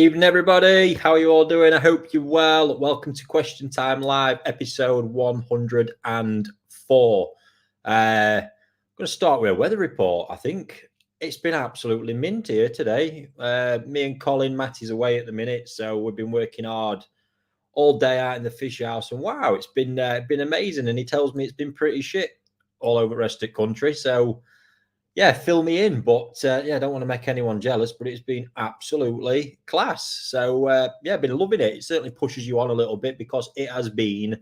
evening, everybody. How are you all doing? I hope you're well. Welcome to Question Time Live, episode 104. I'm going to start with a weather report. I think it's been absolutely mint here today. Me and Colin, Matty's away at the minute, so we've been working hard all day out in the fish house. And wow, it's been amazing. And he tells me it's been pretty shit all over the rest of the country. So yeah, fill me in. But I don't want to make anyone jealous, but it's been absolutely class. So I've been loving it. It certainly pushes you on a little bit because it has been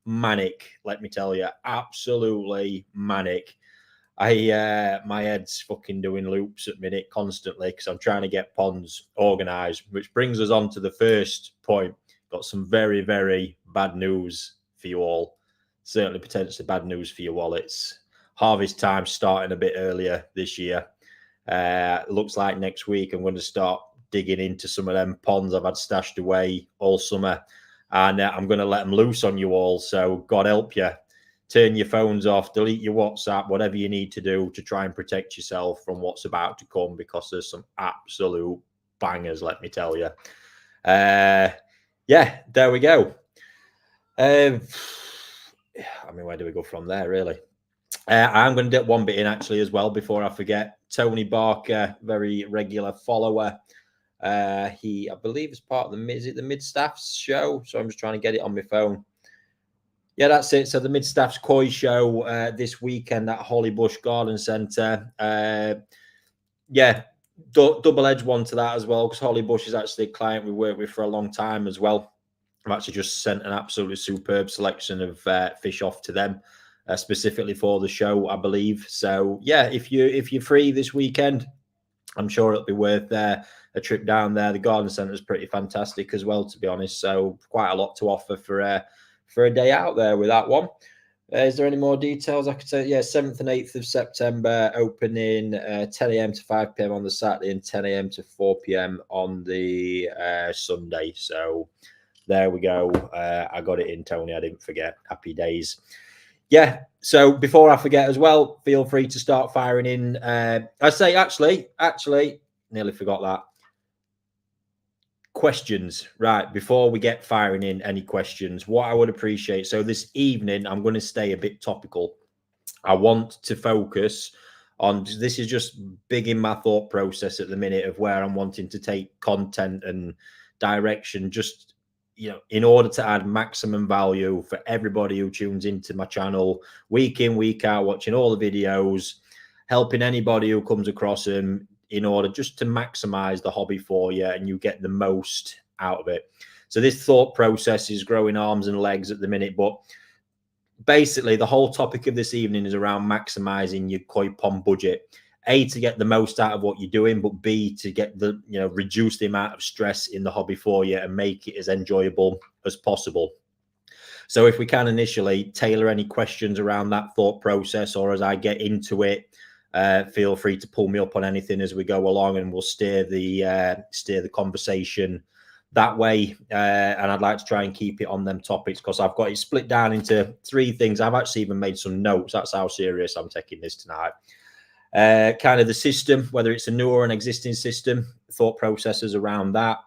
manic, let me tell you. Absolutely manic. My head's fucking doing loops at minute constantly because I'm trying to get ponds organised, which brings us on to the first point. Got some very, very bad news for you all. Certainly potentially bad news for your wallets. Harvest time starting a bit earlier this year. Looks like next week I'm going to start digging into some of them ponds I've had stashed away all summer, and I'm going to let them loose on you all. So God help you. Turn your phones off, delete your WhatsApp, whatever you need to do to try and protect yourself from what's about to come, because there's some absolute bangers, let me tell you. There we go. Where do we go from there, really? I'm going to get one bit in actually as well before I forget. Tony Barker, very regular follower. He, I believe, is part of the Mid-Staffs show. So I'm just trying to get it on my phone. Yeah, that's it. So the Mid-Staffs Koi show this weekend at Hollybush Garden Centre. Double-edged one to that as well, because Hollybush is actually a client we worked with for a long time as well. I've actually just sent an absolutely superb selection of fish off to them. Specifically for the show, I believe. So yeah, if you're free this weekend, I'm sure it'll be worth a trip down there. The garden centre is pretty fantastic as well, to be honest. So quite a lot to offer for a day out there with that one. Is there any more details I could say? Yeah, 7th and 8th of September, opening 10 a.m. to 5 p.m. on the Saturday and 10 a.m. to 4 p.m. on the Sunday. So there we go. I got it in, Tony. I didn't forget. Happy days. Yeah, so before I forget as well, feel free to start firing in. I say, actually, nearly forgot that. Questions, right, before we get firing in any questions, what I would appreciate. So this evening, I'm going to stay a bit topical. I want to focus on, this is just big in my thought process at the minute of where I'm wanting to take content and direction, just in order to add maximum value for everybody who tunes into my channel week in, week out, watching all the videos, helping anybody who comes across them, in order just to maximize the hobby for you and you get the most out of it. So this thought process is growing arms and legs at the minute, but basically the whole topic of this evening is around maximizing your koi pond budget. A, to get the most out of what you're doing, but B, to get the, reduce the amount of stress in the hobby for you and make it as enjoyable as possible. So if we can initially tailor any questions around that thought process, or as I get into it, feel free to pull me up on anything as we go along, and we'll steer the conversation that way. And I'd like to try and keep it on them topics, because I've got it split down into 3 things. I've actually even made some notes. That's how serious I'm taking this tonight. Kind of the system, whether it's a new or an existing system, thought processes around that.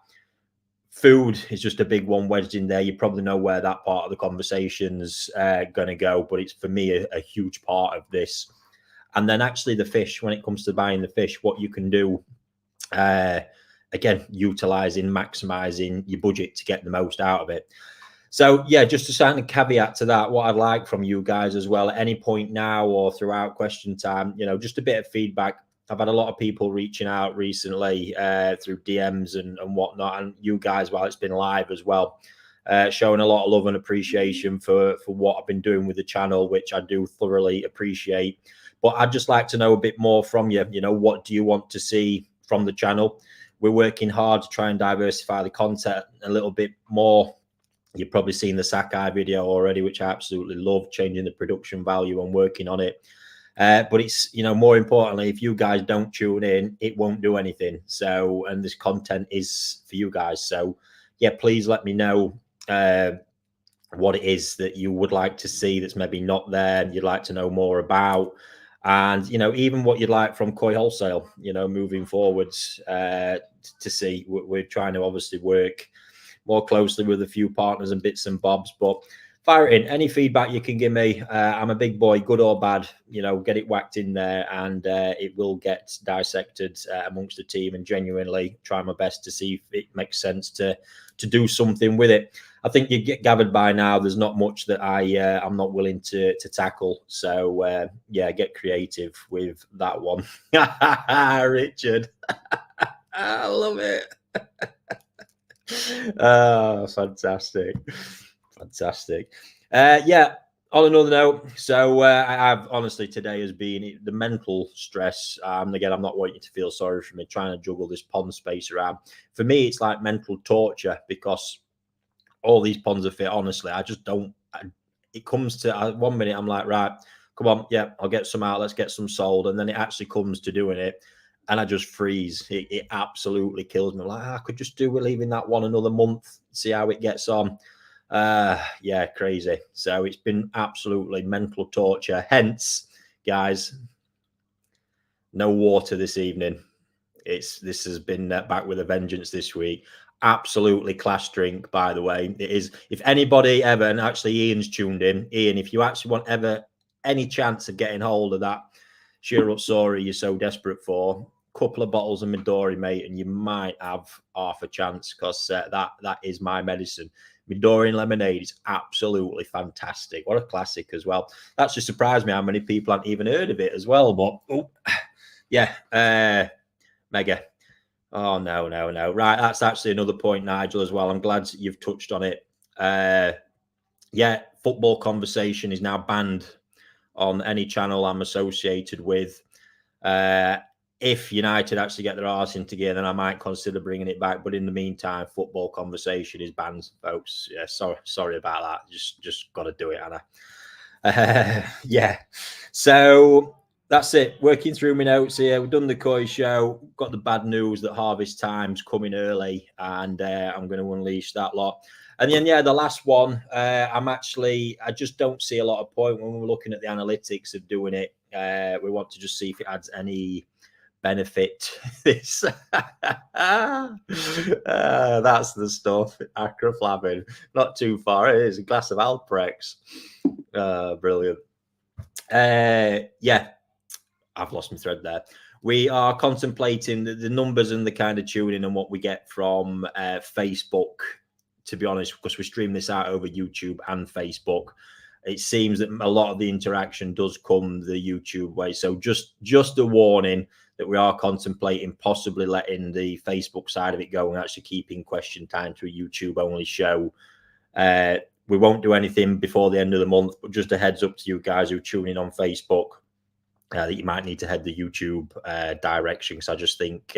Food is just a big one wedged in there. You probably know where that part of the conversation's going to go, but it's, for me, a huge part of this. And then actually the fish, when it comes to buying the fish, what you can do, again, utilizing, maximizing your budget to get the most out of it. So yeah, just a certain caveat to that, what I'd like from you guys as well, at any point now or throughout question time, just a bit of feedback. I've had a lot of people reaching out recently through DMs and whatnot, and you guys, while it's been live as well, showing a lot of love and appreciation for what I've been doing with the channel, which I do thoroughly appreciate. But I'd just like to know a bit more from you. What do you want to see from the channel? We're working hard to try and diversify the content a little bit more. You've probably seen the Sakai video already, which I absolutely love, changing the production value and working on it. But it's, more importantly, if you guys don't tune in, it won't do anything. So, and this content is for you guys. So yeah, please let me know what it is that you would like to see that's maybe not there and you'd like to know more about. And, even what you'd like from Koi Wholesale, moving forwards, to see. We're trying to obviously work more closely with a few partners and bits and bobs, but fire it in. Any feedback you can give me. I'm a big boy, good or bad, get it whacked in there, and it will get dissected amongst the team, and genuinely try my best to see if it makes sense to do something with it. I think you get gathered by now. There's not much that I'm not willing to tackle. So get creative with that one. Richard, I love it. Fantastic. On another note, so I've honestly, today has been the mental stress. Again, I'm not wanting you to feel sorry for me trying to juggle this pond space around. For me, it's like mental torture, because all these ponds are fit. Honestly, I just don't. It comes to 1 minute, I'm like, right, come on, yeah, I'll get some out. Let's get some sold, and then it actually comes to doing it, and I just freeze. It absolutely kills me. I'm like, I could just do with leaving that one another month, see how it gets on. Crazy. So it's been absolutely mental torture. Hence, guys, no water this evening. This has been back with a vengeance this week. Absolutely class drink, by the way. It is. If anybody ever, and actually Ian's tuned in, Ian, if you actually want ever any chance of getting hold of that Shirotsuori you're so desperate for, couple of bottles of Midori, mate, and you might have half a chance, because that is my medicine. Midori and lemonade is absolutely fantastic. What a classic as well. That's just surprised me how many people haven't even heard of it as well. But mega. Oh, no. Right, that's actually another point, Nigel, as well. I'm glad you've touched on it. Football conversation is now banned on any channel I'm associated with. If United actually get their arse into gear, then I might consider bringing it back. But in the meantime, football conversation is banned, folks. Yeah, sorry about that. Just got to do it, Anna. So that's it. Working through my notes here. We've done the Koi show. Got the bad news that harvest time's coming early, and I'm going to unleash that lot. And then, the last one, I just don't see a lot of point when we're looking at the analytics of doing it. We want to just see if it adds any benefit. This that's the stuff. Acroflavin, not too far. It is a glass of Alprex. Brilliant. I've lost my thread there. We are contemplating the numbers and the kind of tuning and what we get from Facebook, to be honest, because we stream this out over YouTube and Facebook. It seems that a lot of the interaction does come the YouTube way. So just a warning that we are contemplating possibly letting the Facebook side of it go and actually keeping question time to a YouTube only show. We won't do anything before the end of the month, but just a heads up to you guys who tune in on Facebook, that you might need to head the YouTube direction, because I just think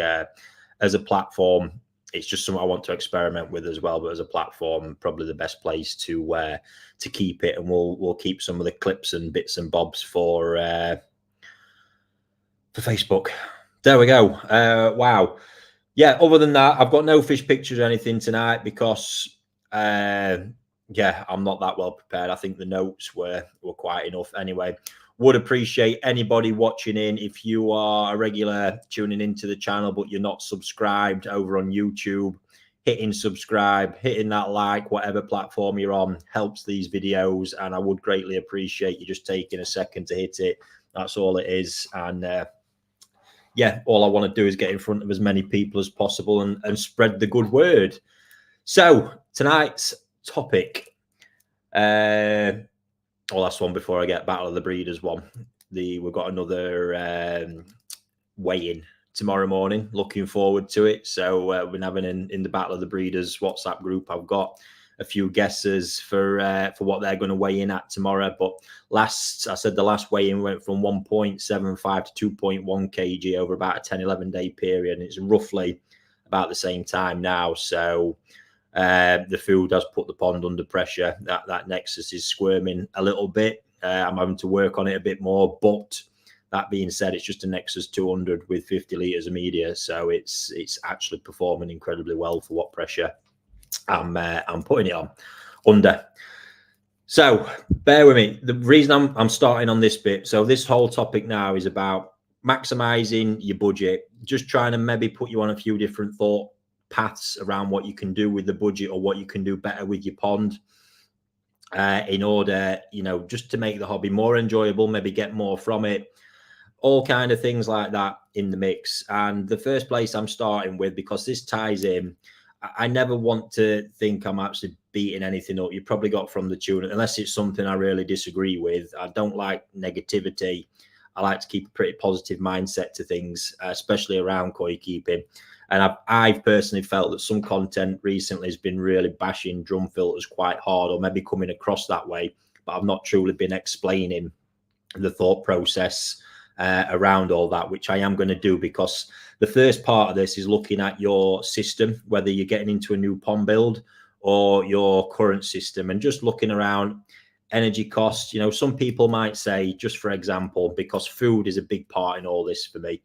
as a platform, it's just something I want to experiment with as well. But as a platform, probably the best place to keep it, and we'll keep some of the clips and bits and bobs for Facebook. There we go. Wow. Yeah. Other than that, I've got no fish pictures or anything tonight, because I'm not that well prepared. I think the notes were quite enough anyway. Would appreciate anybody watching in. If you are a regular tuning into the channel, but you're not subscribed over on YouTube, hitting subscribe, hitting that like, whatever platform you're on, helps these videos. And I would greatly appreciate you just taking a second to hit it. That's all it is. And all I want to do is get in front of as many people as possible and spread the good word. So tonight's topic, last one before I get Battle of the Breeders one. We've got another weigh-in tomorrow morning. Looking forward to it. So we're having in the Battle of the Breeders WhatsApp group, I've got a few guesses for what they're going to weigh in at tomorrow. But the last weigh-in went from 1.75 to 2.1 kg over about a 10-11 day period, and it's roughly about the same time now. So the food has put the pond under pressure. That nexus is squirming a little bit. I'm having to work on it a bit more, but that being said, it's just a Nexus 200 with 50 litres of media, so it's actually performing incredibly well for what pressure I'm putting it on under. So bear with me. The reason I'm starting on this bit, so this whole topic now is about maximizing your budget, just trying to maybe put you on a few different thought paths around what you can do with the budget or what you can do better with your pond, in order, just to make the hobby more enjoyable, maybe get more from it, all kind of things like that in the mix. And the first place I'm starting with, because this ties in, I never want to think I'm actually beating anything up. You probably got from the tune, unless it's something I really disagree with. I don't like negativity. I like to keep a pretty positive mindset to things, especially around koi keeping. And I've personally felt that some content recently has been really bashing drum filters quite hard, or maybe coming across that way, but I've not truly been explaining the thought process around all that, which I am going to do, because the first part of this is looking at your system, whether you're getting into a new pond build or your current system, and just looking around energy costs. Some people might say, just for example, because food is a big part in all this for me,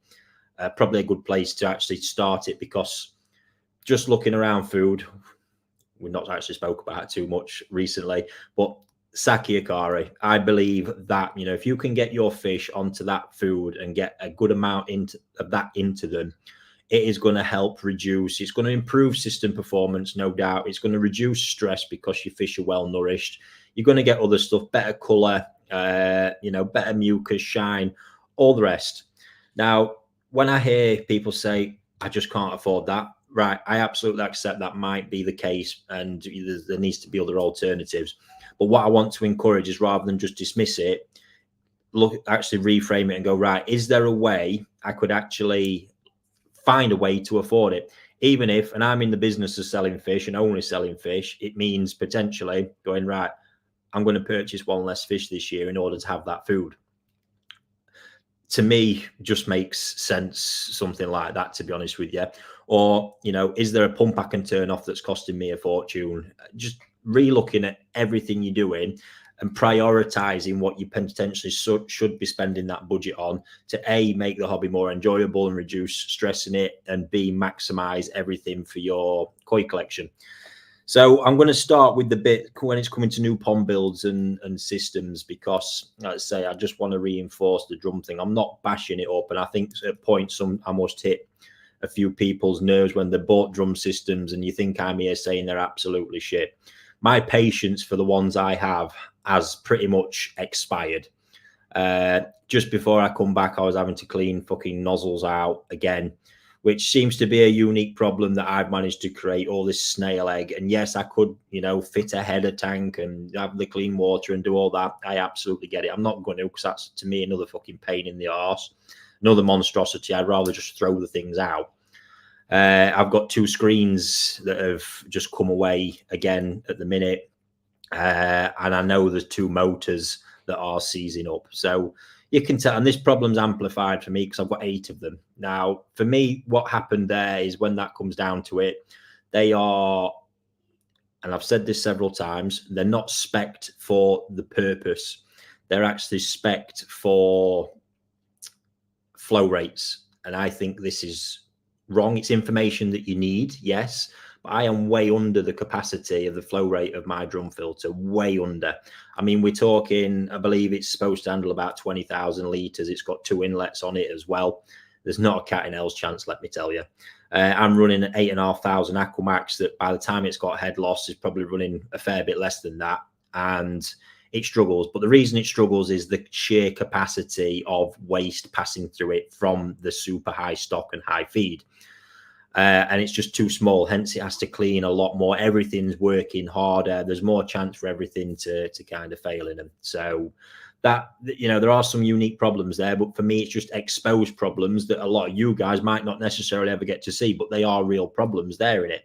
probably a good place to actually start it, because just looking around food, we've not actually spoke about it too much recently, but Sakiakari, I believe that, if you can get your fish onto that food and get a good amount of that into them, it is going to help reduce, it's going to improve system performance, no doubt. It's going to reduce stress because your fish are well nourished. You're going to get other stuff, better color, better mucus, shine, all the rest. Now, when I hear people say, I just can't afford that, right, I absolutely accept that might be the case, and there needs to be other alternatives. But what I want to encourage is, rather than just dismiss it, actually reframe it and go, right, is there a way I could actually find a way to afford it? Even if, and I'm in the business of selling fish and only selling fish, it means potentially going, right, I'm going to purchase one less fish this year in order to have that food. To me, just makes sense, something like that, to be honest with you. Or, is there a pump I can turn off that's costing me a fortune? Just re-looking at everything you're doing and prioritizing what you potentially should be spending that budget on, to A, make the hobby more enjoyable and reduce stress in it, and B, maximize everything for your koi collection. So I'm going to start with the bit when it's coming to new pond builds and systems, because, like I say, I just want to reinforce the drum thing. I'm not bashing it up, and I think at points I must hit a few people's nerves when they bought drum systems, and you think I'm here saying they're absolutely shit. My patience for the ones I have has pretty much expired. Just before I come back, I was having to clean fucking nozzles out again, which seems to be a unique problem that I've managed to create, all this snail egg. And yes, I could, fit a header tank and have the clean water and do all that. I absolutely get it. I'm not going to, because that's, to me, another fucking pain in the arse, another monstrosity. I'd rather just throw the things out. I've got 2 screens that have just come away again at the minute. And I know there's 2 motors that are seizing up. So you can tell, and this problem's amplified for me because I've got 8 of them. Now, for me, what happened there is, when that comes down to it, they are, and I've said this several times, they're not spec'd for the purpose. They're actually spec'd for flow rates. And I think this is wrong. It's information that you need, yes, but I am way under the capacity of the flow rate of my drum filter, way under. I mean, we're talking, I believe it's supposed to handle about 20,000 litres. It's got 2 inlets on it as well. There's not a cat in hell's chance, let me tell you. I'm running an 8,500 Aquamax that, by the time it's got head loss, is probably running a fair bit less than that. And it struggles. But the reason it struggles is the sheer capacity of waste passing through it from the super high stock and high feed. And it's just too small. Hence, it has to clean a lot more. Everything's working harder. There's more chance for everything to kind of fail in them. So that, there are some unique problems there. But for me, it's just exposed problems that a lot of you guys might not necessarily ever get to see, but they are real problems there in it.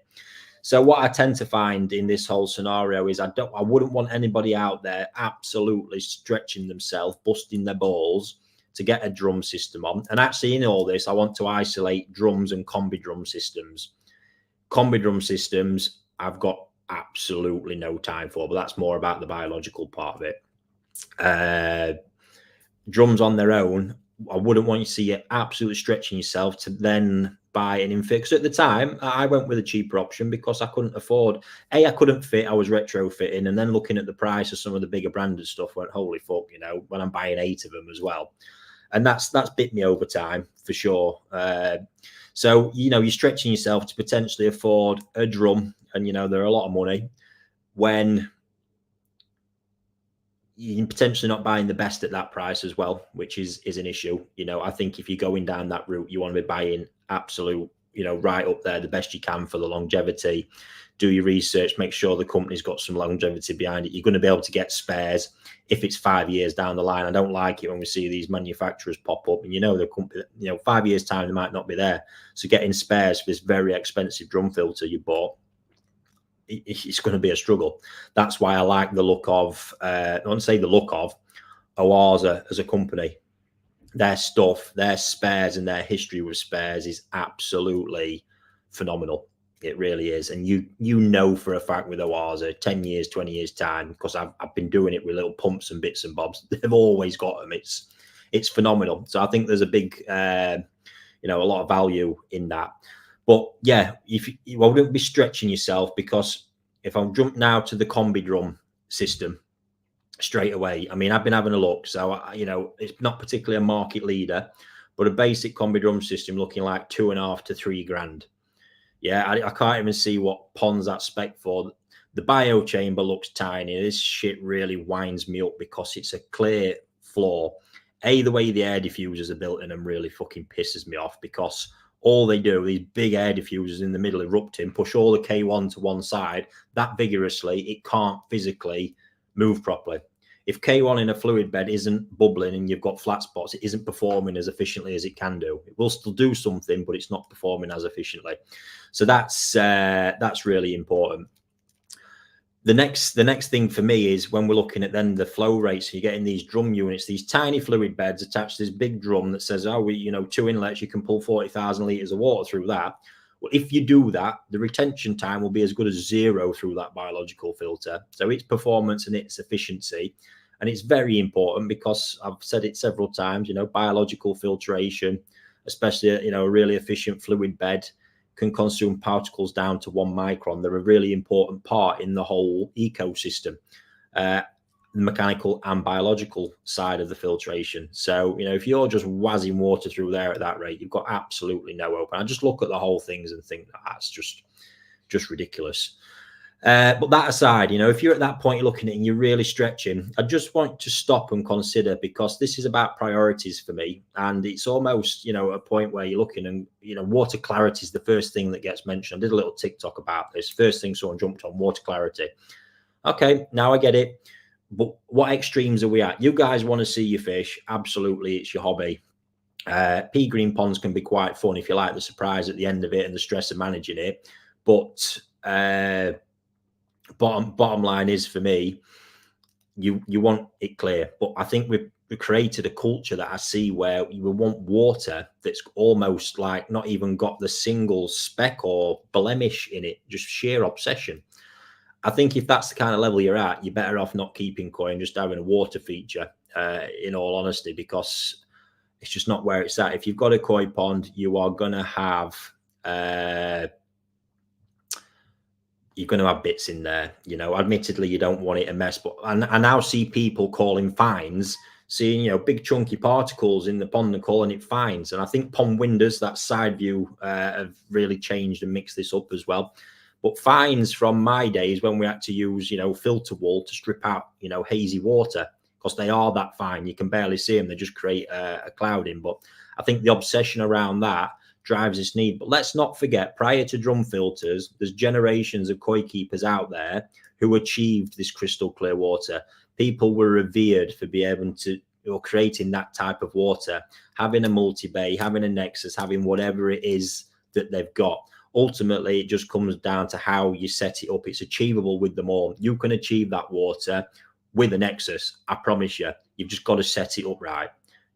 So what I tend to find in this whole scenario is, I wouldn't want anybody out there absolutely stretching themselves, busting their balls to get a drum system on. And actually, in all this, I want to isolate drums and combi drum systems. Combi drum systems, I've got absolutely no time for, but that's more about the biological part of it. Drums on their own, I wouldn't want you to see you absolutely stretching yourself to then buy an infix. At the time, I went with a cheaper option because I couldn't afford. I couldn't fit. I was retrofitting, and then looking at the price of some of the bigger branded stuff, went, holy fuck, you know, when I'm buying 8 of them as well, and that's bit me over time for sure. So you know, you're stretching yourself to potentially afford a drum, and you know they're a lot of money when you're potentially not buying the best at that price as well, which is an issue. You know, I think if you're going down that route, you want to be buying absolute, you know, right up there, the best you can for the longevity. Do your research, make sure the company's got some longevity behind it. You're going to be able to get spares if it's 5 years down the line. I don't like it when we see these manufacturers pop up and you know the company, you know, 5 years time they might not be there. So getting spares for this very expensive drum filter you bought, it's going to be a struggle. That's why I like the look of, I won't say the look of, Oaza as a company. Their stuff, their spares, and their history with spares is absolutely phenomenal. It really is. And you know for a fact with Oaza, 10 years, 20 years time, because I've been doing it with little pumps and bits and bobs. They've always got them. It's phenomenal. So I think there's a big, you know, a lot of value in that. But yeah, if you wouldn't be stretching yourself, because if I jump now to the combi drum system straight away, I mean, I've been having a look. So, you know, it's not particularly a market leader, but a basic combi drum system looking like 2.5 to 3 grand. Yeah, I can't even see what Pond's that spec for. The bio chamber looks tiny. This shit really winds me up because it's a clear flaw. The way the air diffusers are built in them really fucking pisses me off, because all they do, these big air diffusers in the middle erupting, push all the K1 to one side that vigorously, it can't physically move properly. If K1 in a fluid bed isn't bubbling and you've got flat spots, it isn't performing as efficiently as it can do. It will still do something, but it's not performing as efficiently. So that's really important. The next thing for me is when we're looking at then the flow rates. So you're getting these drum units, these tiny fluid beds attached to this big drum that says, oh, you know, 2 inlets, you can pull 40,000 litres of water through that. Well, if you do that, the retention time will be as good as 0 through that biological filter. So its performance and its efficiency. And it's very important because I've said it several times, you know, biological filtration, especially, you know, a really efficient fluid bed, can consume particles down to 1 micron. They're a really important part in the whole ecosystem, the mechanical and biological side of the filtration. So, you know, if you're just wazzing water through there at that rate, you've got absolutely no hope. And I just look at the whole things and think that's just ridiculous. But that aside, you know, if you're at that point, you're looking at it and you're really stretching, I just want to stop and consider, because this is about priorities for me. And it's almost, you know, a point where you're looking and, you know, water clarity is the first thing that gets mentioned. I did a little TikTok about this. First thing someone jumped on, water clarity. Okay, now I get it. But what extremes are we at? You guys want to see your fish. Absolutely, it's your hobby. Pea green ponds can be quite fun if you like the surprise at the end of it and the stress of managing it. But bottom line is, for me, you want it clear. But I think we've created a culture that I see where you want water that's almost like not even got the single speck or blemish in it, just sheer obsession. I think if that's the kind of level you're at, you're better off not keeping koi and just having a water feature, in all honesty, because it's just not where it's at. If you've got a koi pond, you are going to have you're going to have bits in there. You know, admittedly, you don't want it a mess, but I now see people calling fines, seeing, you know, big chunky particles in the pond and calling it fines. And I think pond windows, that side view, have really changed and mixed this up as well. But fines from my days when we had to use, you know, filter wool to strip out, you know, hazy water, because they are that fine. You can barely see them. They just create a clouding. But I think the obsession around that drives this need. But let's not forget, prior to drum filters, there's generations of koi keepers out there who achieved this crystal clear water. People were revered for being able to, or creating that type of water, having a multi-bay, having a nexus, having whatever it is that they've got. Ultimately, it just comes down to how you set it up. It's achievable with them all. You can achieve that water with a nexus. I promise you. You've just got to set it up right.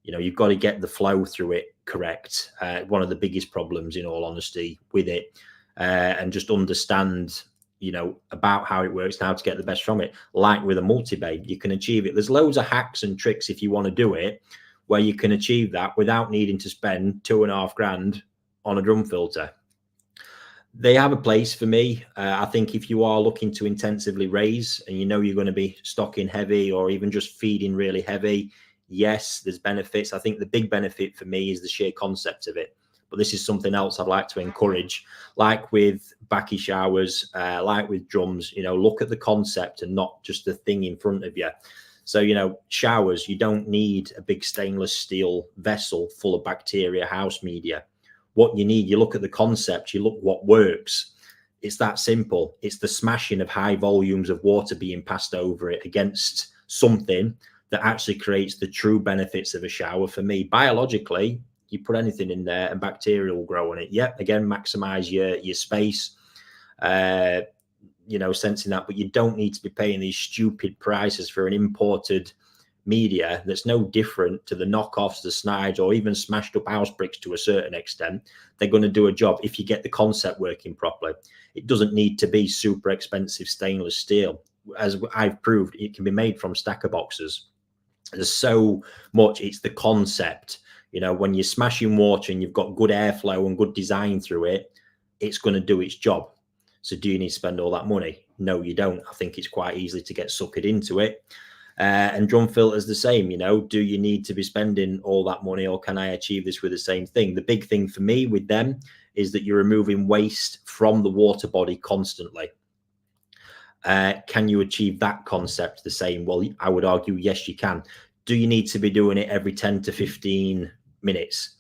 You know, you've got to get the flow through it correct. One of the biggest problems, in all honesty, with it, and just understand, you know, about how it works and how to get the best from it. Like with a multi-bay, you can achieve it. There's loads of hacks and tricks if you want to do it, where you can achieve that without needing to spend 2.5 grand on a drum filter. They have a place for me. I think if you are looking to intensively raise and you know you're going to be stocking heavy or even just feeding really heavy, yes, there's benefits. I think the big benefit for me is the sheer concept of it. But this is something else I'd like to encourage, like with backy showers, like with drums, look at the concept and not just the thing in front of you. So, showers, you don't need a big stainless steel vessel full of bacteria house media. What you need, you look at the concept, you look what works. It's that simple. It's the smashing of high volumes of water being passed over it against something that actually creates the true benefits of a shower. For me, biologically, you put anything in there and bacteria will grow on it. Yep, again, maximize your space, sensing that, but you don't need to be paying these stupid prices for an imported media that's no different to the knockoffs, the snides, or even smashed up house bricks to a certain extent. They're going to do a job if you get the concept working properly. It doesn't need to be super expensive stainless steel. As I've proved, it can be made from stacker boxes. There's so much, it's the concept. When you're smashing water and you've got good airflow and good design through it, it's going to do its job. So do you need to spend all that money? No, you don't. I think it's quite easy to get suckered into it. And drum filters the same, do you need to be spending all that money, or can I achieve this with the same thing? The big thing for me with them is that you're removing waste from the water body constantly. Can you achieve that concept the same? Well, I would argue, yes, you can. Do you need to be doing it every 10 to 15 minutes?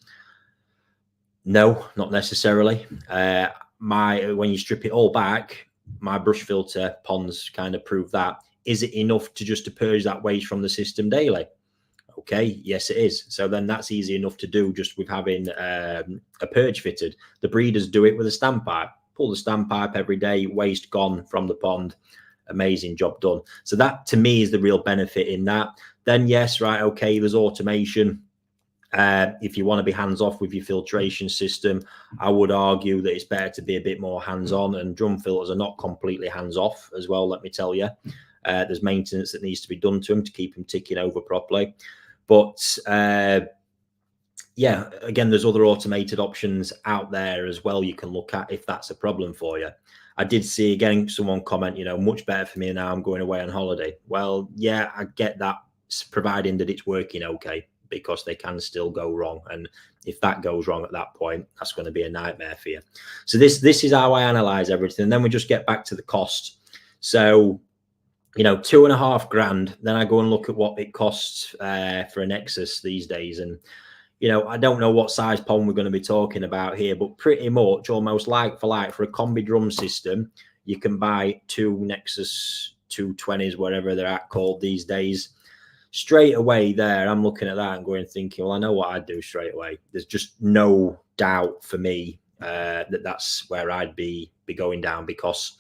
No, not necessarily. When you strip it all back, my brush filter ponds kind of prove that. Is it enough to purge that waste from the system daily? Okay, yes, it is. So then that's easy enough to do just with having a purge fitted. The breeders do it with a standpipe. Pull the standpipe every day, waste gone from the pond. Amazing job done. So that to me is the real benefit in that. Then yes, right, okay, there's automation. If you want to be hands-off with your filtration system, I would argue that it's better to be a bit more hands-on, and drum filters are not completely hands-off as well, let me tell you. There's maintenance that needs to be done to them to keep them ticking over properly. But yeah, again, there's other automated options out there as well you can look at if that's a problem for you. I did see, again, someone comment, much better for me now, I'm going away on holiday. Well, yeah, I get that, providing that it's working okay, because they can still go wrong. And if that goes wrong at that point, that's going to be a nightmare for you. So this is how I analyze everything. And then we just get back to the cost. So, $2.5 grand, then I go and look at what it costs for a Nexus these days. And, I don't know what size pond we're going to be talking about here, but pretty much almost like for like for a combi drum system, you can buy two Nexus 220s, whatever they're called these days. Straight away there, I'm looking at that and going thinking, well, I know what I'd do straight away. There's just no doubt for me that's where I'd be going down, because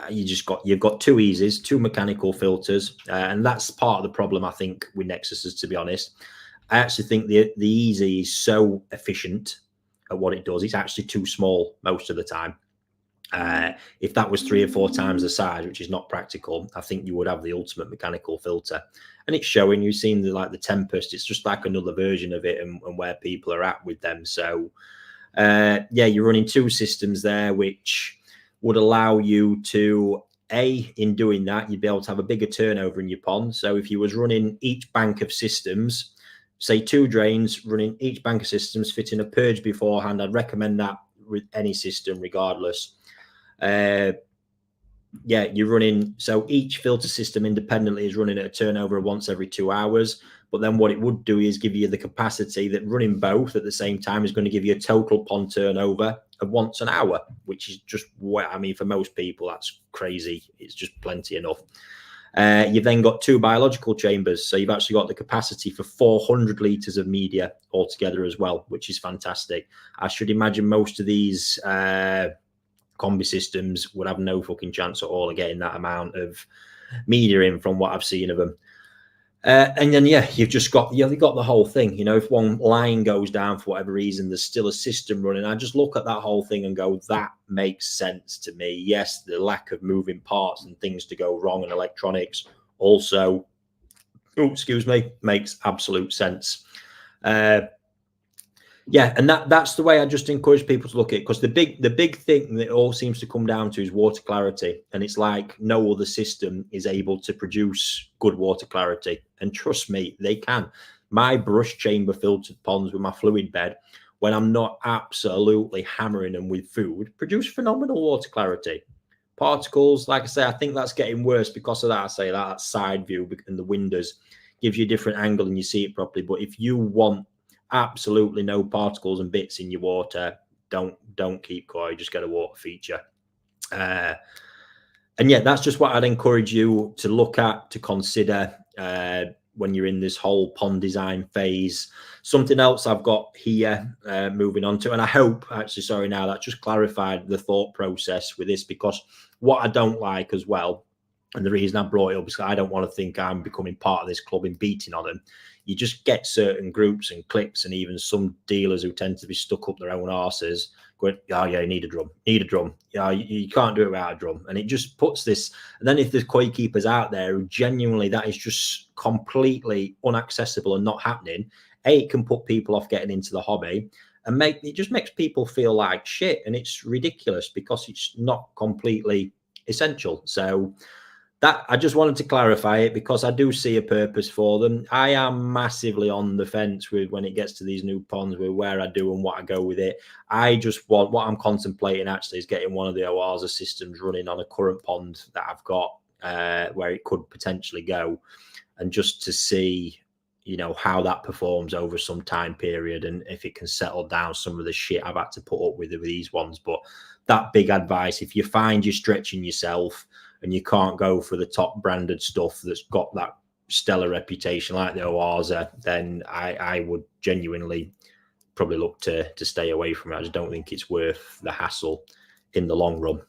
you've got two easies, two mechanical filters, and that's part of the problem I think with Nexuses, to be honest. I actually think the easy is so efficient at what it does. It's actually too small most of the time. If that was 3 or 4 times the size, which is not practical, I think you would have the ultimate mechanical filter. And it's showing. You've seen the Tempest. It's just like another version of it, and where people are at with them. So yeah, you're running two systems there, which would allow you to, in doing that, you'd be able to have a bigger turnover in your pond. So if you was running each bank of systems, say 2 drains, running each bank of systems, fitting a purge beforehand, I'd recommend that with any system regardless. Yeah, you're running, so each filter system independently is running at a turnover of once every 2 hours. But then what it would do is give you the capacity that running both at the same time is going to give you a total pond turnover of once an hour, which is just, I mean, for most people, that's crazy. It's just plenty enough. You've then got 2 biological chambers. So you've actually got the capacity for 400 litres of media altogether as well, which is fantastic. I should imagine most of these combi systems would have no fucking chance at all of getting that amount of media in from what I've seen of them. And then, yeah, you've got the whole thing. If one line goes down for whatever reason, there's still a system running. I just look at that whole thing and go, that makes sense to me. Yes, the lack of moving parts and things to go wrong and electronics also, makes absolute sense. Yeah, and that's the way I just encourage people to look at it, because the big thing that all seems to come down to is water clarity, and it's like no other system is able to produce good water clarity. And trust me, they can. My brush chamber filtered ponds with my fluid bed, when I'm not absolutely hammering them with food, produce phenomenal water clarity. Particles, like I say, I think that's getting worse because of that. I say that side view and the windows gives you a different angle and you see it properly. But if you want absolutely no particles and bits in your water, don't keep koi, just get a water feature. And yeah, that's just what I'd encourage you to look at, to consider when you're in this whole pond design phase. Something else I've got here, moving on to, and I hope actually, sorry, now that just clarified the thought process with this, because what I don't like as well, and the reason I brought it up is I don't want to think I'm becoming part of this club and beating on them. You just get certain groups and cliques, and even some dealers who tend to be stuck up their own arses going, oh yeah, you need a drum. Yeah, you can't do it without a drum. And it just puts this, and then if there's koi keepers out there who genuinely that is just completely unaccessible and not happening, it can put people off getting into the hobby, and it just makes people feel like shit, and it's ridiculous because it's not completely essential. So that I just wanted to clarify it, because I do see a purpose for them. I am massively on the fence with when it gets to these new ponds with where I do and what I go with it. I just want, what I'm contemplating actually is getting one of the Oaza systems running on a current pond that I've got, where it could potentially go, and just to see, you know, how that performs over some time period, and if it can settle down some of the shit I've had to put up with these ones. But that big advice, if you find you're stretching yourself and you can't go for the top branded stuff that's got that stellar reputation like the Oaza, then I would genuinely probably look to stay away from it. I just don't think it's worth the hassle in the long run.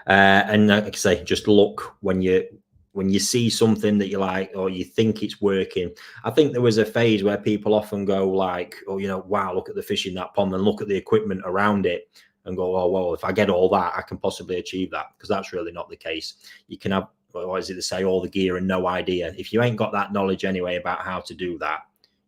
And like I say, just look when you see something that you like or you think it's working. I think there was a phase where people often go like, oh, you know, wow, look at the fish in that pond, and look at the equipment around it and go, oh, well, if I get all that, I can possibly achieve that, because that's really not the case. You can have, what is it to say, all the gear and no idea. If you ain't got that knowledge anyway about how to do that,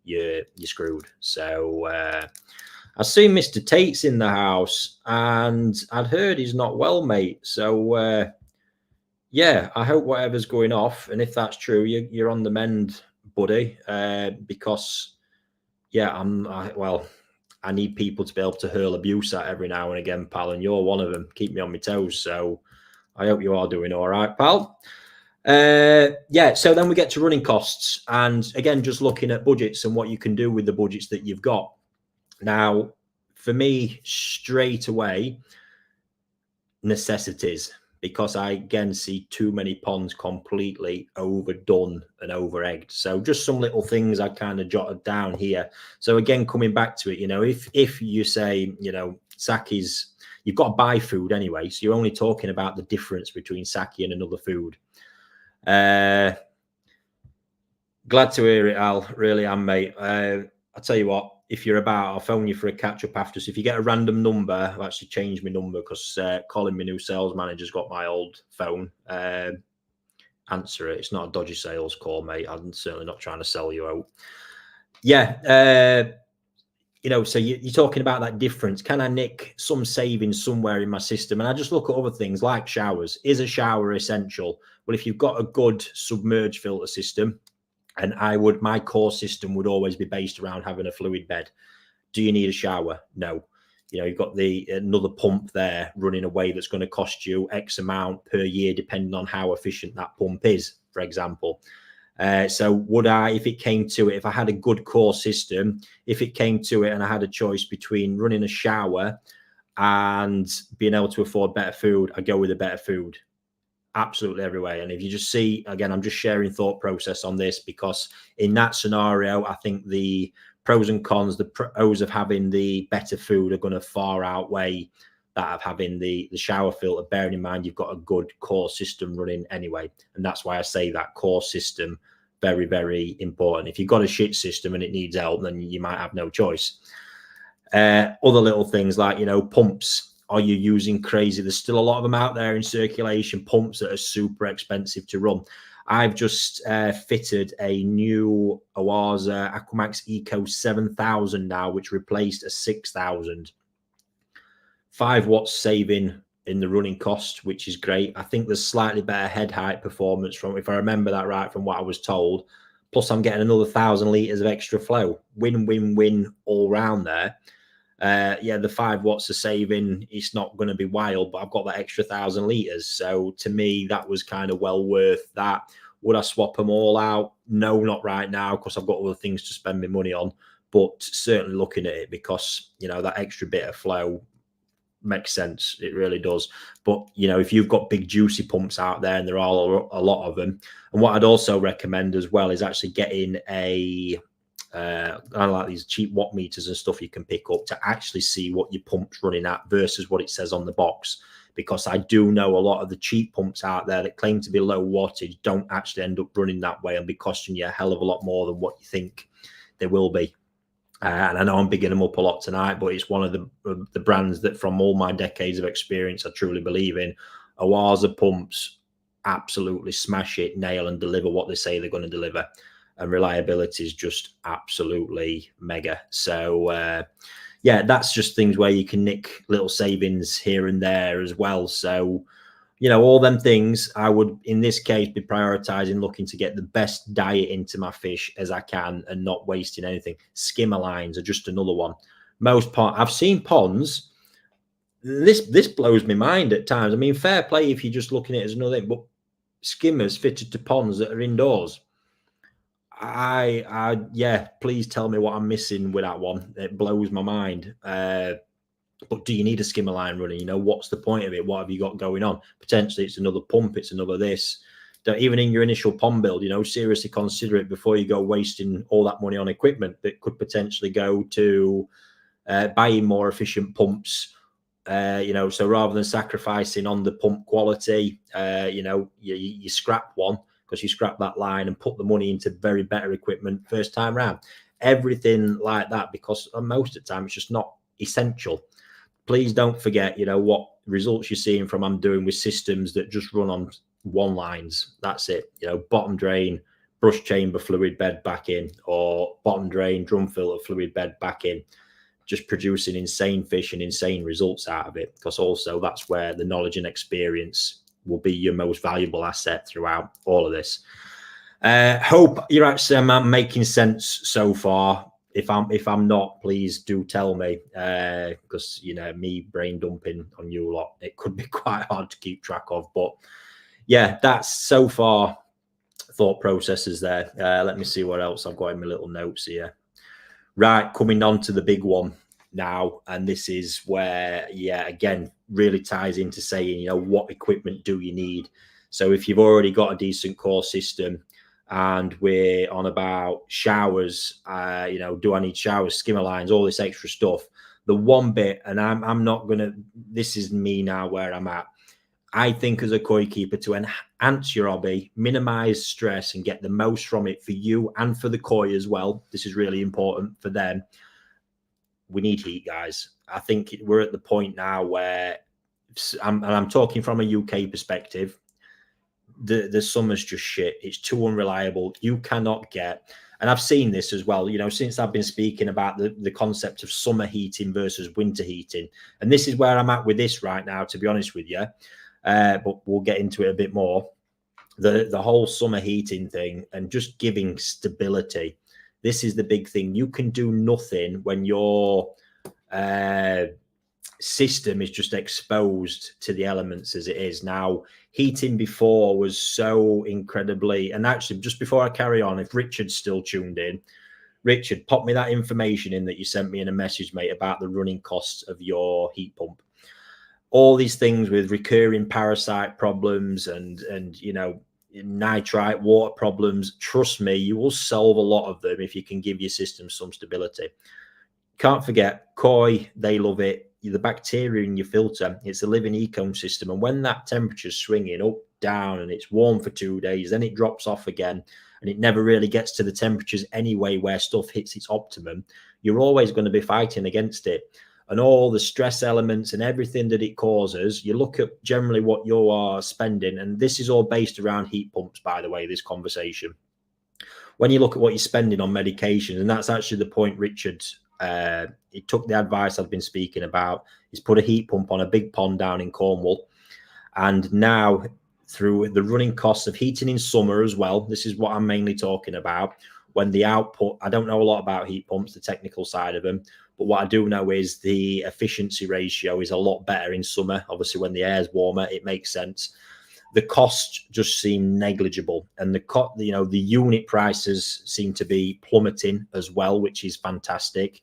you're screwed. So I see Mr. Tate's in the house, and I'd heard he's not well, mate. So yeah, I hope whatever's going off, and if that's true, you're on the mend, buddy. Because yeah, I need people to be able to hurl abuse at every now and again, pal, and you're one of them. Keep me on my toes. So I hope you are doing all right, pal. Yeah, so then we get to running costs, and again, just looking at budgets and what you can do with the budgets that you've got. Now, for me, straight away, necessities, because I again see too many ponds completely overdone and over egged. So just some little things I kind of jotted down here. So again, coming back to it, you know, if you say, you know, sake's, you've got to buy food anyway, so you're only talking about the difference between sake and another food. Glad to hear it, Al. Really am, mate. I'll tell you what, if you're about, I'll phone you for a catch up after. So if you get a random number, I've actually changed my number because Colin, my new sales manager's got my old phone. Answer it. It's not a dodgy sales call, mate. I'm certainly not trying to sell you out. Yeah. You know, so you're talking about that difference. Can I nick some savings somewhere in my system? And I just look at other things like showers. Is a shower essential? Well, if you've got a good submerged filter system, and my core system would always be based around having a fluid bed. Do you need a shower? No. You know, you've got another pump there running away that's going to cost you X amount per year, depending on how efficient that pump is, for example. So would I, if it came to it, if I had a good core system, if it came to it and I had a choice between running a shower and being able to afford better food, I'd go with a better food. Absolutely everywhere. And if you just see, again, I'm just sharing thought process on this, because in that scenario, I think the pros and cons, the pros of having the better food are going to far outweigh that of having the shower filter, bearing in mind you've got a good core system running anyway. And that's why I say that core system, very, very important. If you've got a shit system and it needs help, then you might have no choice. Other little things like, you know, pumps. Are you using crazy? There's still a lot of them out there in circulation, pumps that are super expensive to run. I've just fitted a new Awaza Aquamax Eco 7000 now, which replaced a 6000. 5 watts saving in the running cost, which is great. I think there's slightly better head height performance from, if I remember that right, from what I was told. Plus, I'm getting another 1,000 litres of extra flow. Win, win, win all round there. Yeah, the 5 watts of saving, it's not going to be wild, but I've got that extra 1,000 litres. So to me, that was kind of well worth that. Would I swap them all out? No, not right now, because I've got other things to spend my money on. But certainly looking at it, because, you know, that extra bit of flow makes sense. It really does. But, you know, if you've got big juicy pumps out there, and there are a lot of them, and what I'd also recommend as well is actually getting a kind of like these cheap watt meters and stuff you can pick up to actually see what your pump's running at versus what it says on the box. Because I do know a lot of the cheap pumps out there that claim to be low wattage don't actually end up running that way and be costing you a hell of a lot more than what you think they will be. And I know I'm bigging them up a lot tonight, but it's one of the brands that, from all my decades of experience, I truly believe in. Awaza pumps absolutely smash it, nail, and deliver what they say they're going to deliver. And reliability is just absolutely mega. So, yeah, that's just things where you can nick little savings here and there as well. So, you know, all them things, I would, in this case, be prioritizing looking to get the best diet into my fish as I can and not wasting anything. Skimmer lines are just another one. I've seen ponds. This blows my mind at times. I mean, fair play if you're just looking at it as another thing, but skimmers fitted to ponds that are indoors. Yeah, please tell me what I'm missing with that one. It blows my mind. But do you need a skimmer line running? You know, what's the point of it? What have you got going on? Potentially it's another pump, it's another this. Don't, even in your initial pond build, you know, seriously consider it before you go wasting all that money on equipment that could potentially go to buying more efficient pumps. You know, so rather than sacrificing on the pump quality, you know, you scrap one because you scrap that line and put the money into very better equipment first time round. Everything like that, because most of the time it's just not essential. Please don't forget, you know, what results you're seeing from I'm doing with systems that just run on one lines. That's it. You know, bottom drain, brush chamber fluid bed back in, or bottom drain, drum filter fluid bed back in, just producing insane fish and insane results out of it. Because also that's where the knowledge and experience will be your most valuable asset throughout all of this. Hope you're actually making sense so far. If I'm not, please do tell me, because, you know, me brain dumping on you a lot, it could be quite hard to keep track of. But yeah, that's so far thought processes there. Let me see what else I've got in my little notes here. Right, coming on to the big one now, and this is where, yeah, again, really ties into saying, you know, what equipment do you need? So if you've already got a decent core system, and we're on about showers, you know, do I need showers, skimmer lines, all this extra stuff? The one bit, and I'm not gonna, this is me now where I'm at. I think as a koi keeper, to enhance your hobby, minimize stress, and get the most from it for you and for the koi as well. This is really important for them. We need heat, guys. I think we're at the point now where, and I'm talking from a UK perspective, the summer's just shit. It's too unreliable. You cannot get, and I've seen this as well, you know, since I've been speaking about the concept of summer heating versus winter heating. And this is where I'm at with this right now, to be honest with you. But we'll get into it a bit more. The whole summer heating thing and just giving stability. This is the big thing. You can do nothing when your system is just exposed to the elements as it is now. Heating before was so incredibly, and actually, just before I carry on, if Richard's still tuned in, Richard, pop me that information in that you sent me in a message, mate, about the running costs of your heat pump. All these things with recurring parasite problems and you know, nitrite water problems, trust me, you will solve a lot of them if you can give your system some stability. Can't forget, koi, they love it. The bacteria in your filter, it's a living ecosystem. And when that temperature's swinging up, down, and it's warm for 2 days, then it drops off again, and it never really gets to the temperatures anyway where stuff hits its optimum, you're always going to be fighting against it. and all the stress elements and everything that it causes, you look at generally what you are spending, and this is all based around heat pumps, by the way, this conversation. When you look at what you're spending on medication, and that's actually the point Richard, he took the advice I've been speaking about, he's put a heat pump on a big pond down in Cornwall, and now through the running costs of heating in summer as well, this is what I'm mainly talking about, when the output, I don't know a lot about heat pumps, the technical side of them, but what I do know is the efficiency ratio is a lot better in summer. Obviously, when the air's warmer, it makes sense. The costs just seem negligible, and the unit prices seem to be plummeting as well, which is fantastic.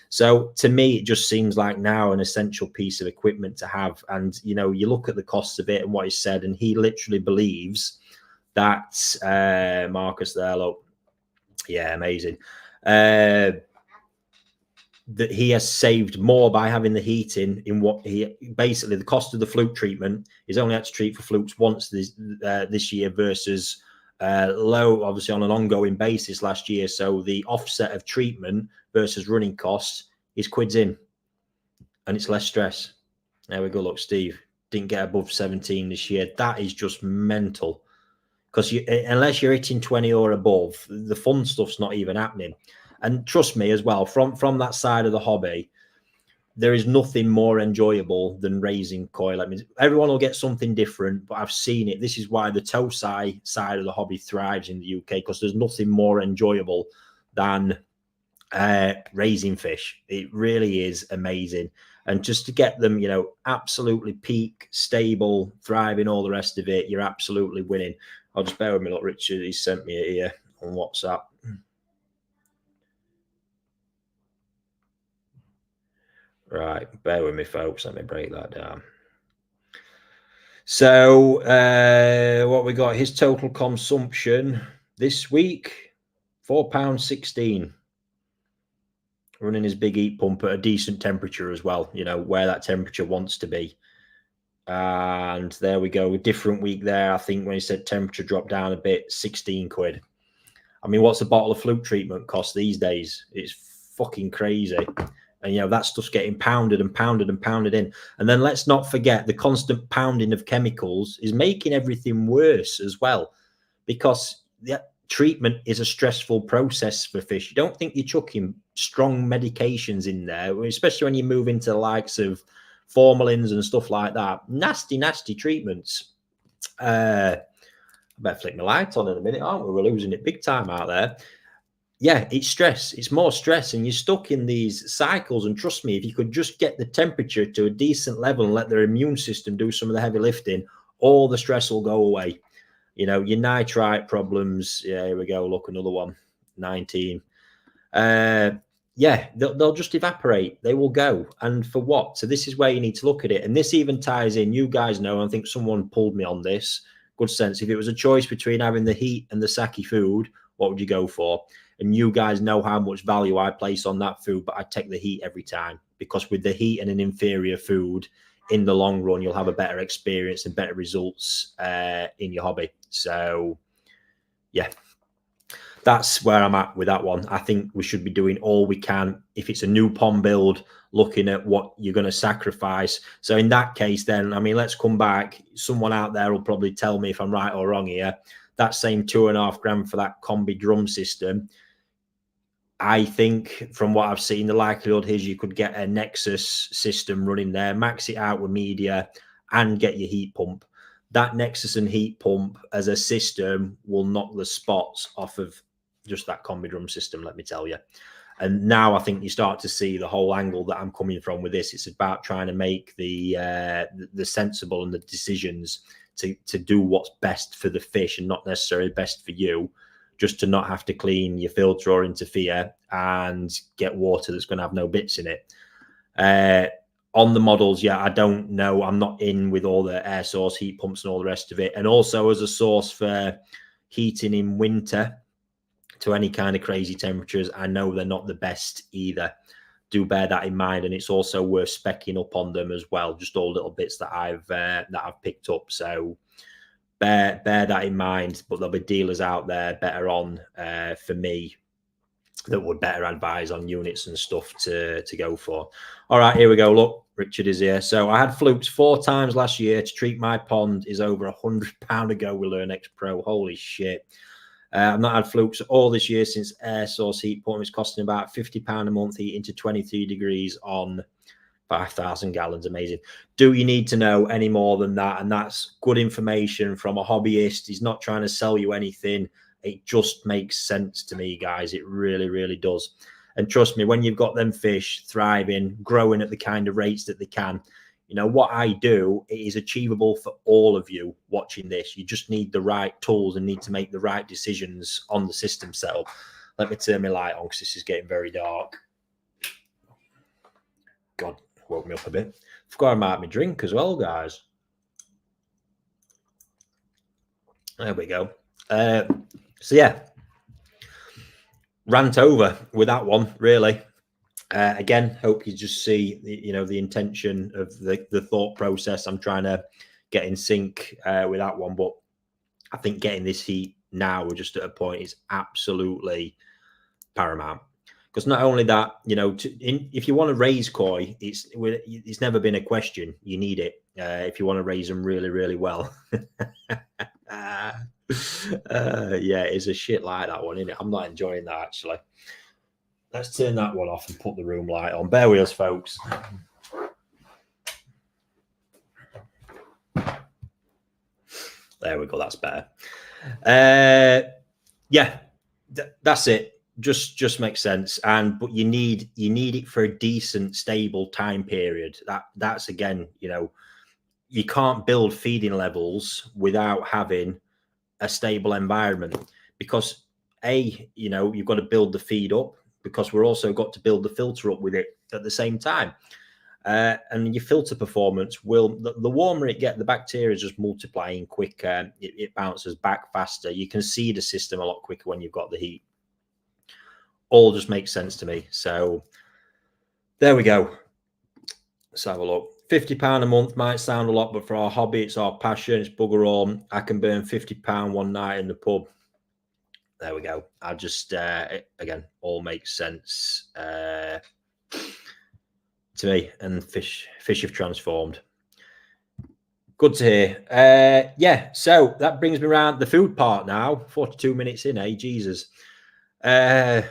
So to me, it just seems like now an essential piece of equipment to have. And you look at the costs of it and what he said, and he literally believes that Marcus there, look, yeah, amazing. That he has saved more by having the heating in what he basically the cost of the fluke treatment is only had to treat for flukes once this year versus low, obviously on an ongoing basis last year. So the offset of treatment versus running costs is quids in, and it's less stress. There we go. Look, Steve didn't get above 17 this year. That is just mental, because unless you're hitting 20 or above, the fun stuff's not even happening. And trust me as well, from that side of the hobby, there is nothing more enjoyable than raising coil. I mean, everyone will get something different, but I've seen it. This is why the Tosai side of the hobby thrives in the UK, because there's nothing more enjoyable than raising fish. It really is amazing. And just to get them, absolutely peak, stable, thriving, all the rest of it, you're absolutely winning. I'll just bear with me. Look, Richard, he sent me it here on WhatsApp. Right, bear with me, folks. Let me break that down. So, what we got? His total consumption this week, £4.16. Running his big heat pump at a decent temperature as well, where that temperature wants to be. And there we go. A different week there. I think when he said temperature dropped down a bit, 16 quid. I mean, what's a bottle of fluke treatment cost these days? It's fucking crazy. And, that stuff's getting pounded and pounded and pounded in. And then let's not forget the constant pounding of chemicals is making everything worse as well, because the treatment is a stressful process for fish. You don't think you're chucking strong medications in there, especially when you move into the likes of formalins and stuff like that. Nasty, nasty treatments. I better flick my light on in a minute, aren't we? We're losing it big time out there. Yeah, it's stress. It's more stress, and you're stuck in these cycles. And trust me, if you could just get the temperature to a decent level and let their immune system do some of the heavy lifting, all the stress will go away. Your nitrite problems. Yeah, here we go. Look, another one, 19. Yeah, they'll just evaporate. They will go. And for what? So this is where you need to look at it. And this even ties in, you guys know, I think someone pulled me on this. Good sense. If it was a choice between having the heat and the sake food, what would you go for? And you guys know how much value I place on that food, but I take the heat every time, because with the heat and an inferior food, in the long run, you'll have a better experience and better results in your hobby. So, yeah, that's where I'm at with that one. I think we should be doing all we can. If it's a new pond build, looking at what you're going to sacrifice. So in that case, then, I mean, let's come back. Someone out there will probably tell me if I'm right or wrong here. That same $2.5 grand for that combi drum system, I think from what I've seen, the likelihood is you could get a Nexus system running there, max it out with media, and get your heat pump. That Nexus and heat pump as a system will knock the spots off of just that combi drum system, let me tell you. And now I think you start to see the whole angle that I'm coming from with this. It's about trying to make the sensible and the decisions to do what's best for the fish and not necessarily best for you, just to not have to clean your filter or interfere and get water that's going to have no bits in it. On the models, yeah, I don't know. I'm not in with all the air source heat pumps and all the rest of it. And also as a source for heating in winter to any kind of crazy temperatures, I know they're not the best either. Do bear that in mind. And it's also worth specking up on them as well. Just all little bits that I've picked up. So bear that in mind. But there'll be dealers out there better on for me that would better advise on units and stuff to go for. All right, here we go. Look, Richard is here. So I had flukes 4 times last year. To treat my pond is over £100 ago with Learn X Pro. Holy shit. I've not had flukes all this year since air source heat pump is costing about £50 a month heating to 23 degrees on 5,000 gallons. Amazing. Do you need to know any more than that? And that's good information from a hobbyist. He's not trying to sell you anything. It just makes sense to me, guys. It really, really does. And trust me, when you've got them fish thriving, growing at the kind of rates that they can, you know, what I do is achievable for all of you watching this. You just need the right tools and need to make the right decisions on the system setup. Let me turn my light on because this is getting very dark. God, woke me up a bit. Forgot I might have my drink as well, guys. There we go. So yeah, rant over with that one, really. Again, hope you just see, you know, the intention of the thought process. I'm trying to get in sync with that one, but I think getting this heat now, we're just at a point is absolutely paramount. Because not only that, you know, if you want to raise koi, it's never been a question. You need it if you want to raise them really, really well. Yeah, it's a shit like that one, isn't it? I'm not enjoying that, actually. Let's turn that one off and put the room light on. Bear with us, folks. There we go. That's better. Yeah, that's it. Just makes sense. But you need it for a decent, stable time period. That's again, you know, you can't build feeding levels without having a stable environment, because you know, you've got to build the feed up, because we're also got to build the filter up with it at the same time. And your filter performance will, the warmer it gets, the bacteria is just multiplying quicker. It bounces back faster. You can see the system a lot quicker when you've got the heat. All just makes sense to me. So there we go. Let's have a look. £50 a month might sound a lot, but for our hobby, it's our passion. It's bugger all. I can burn £50 one night in the pub. There we go. I just, again, all makes sense to me. And fish have transformed. Good to hear. Yeah, so that brings me around the food part now. 42 minutes in, eh? Jesus. Oh,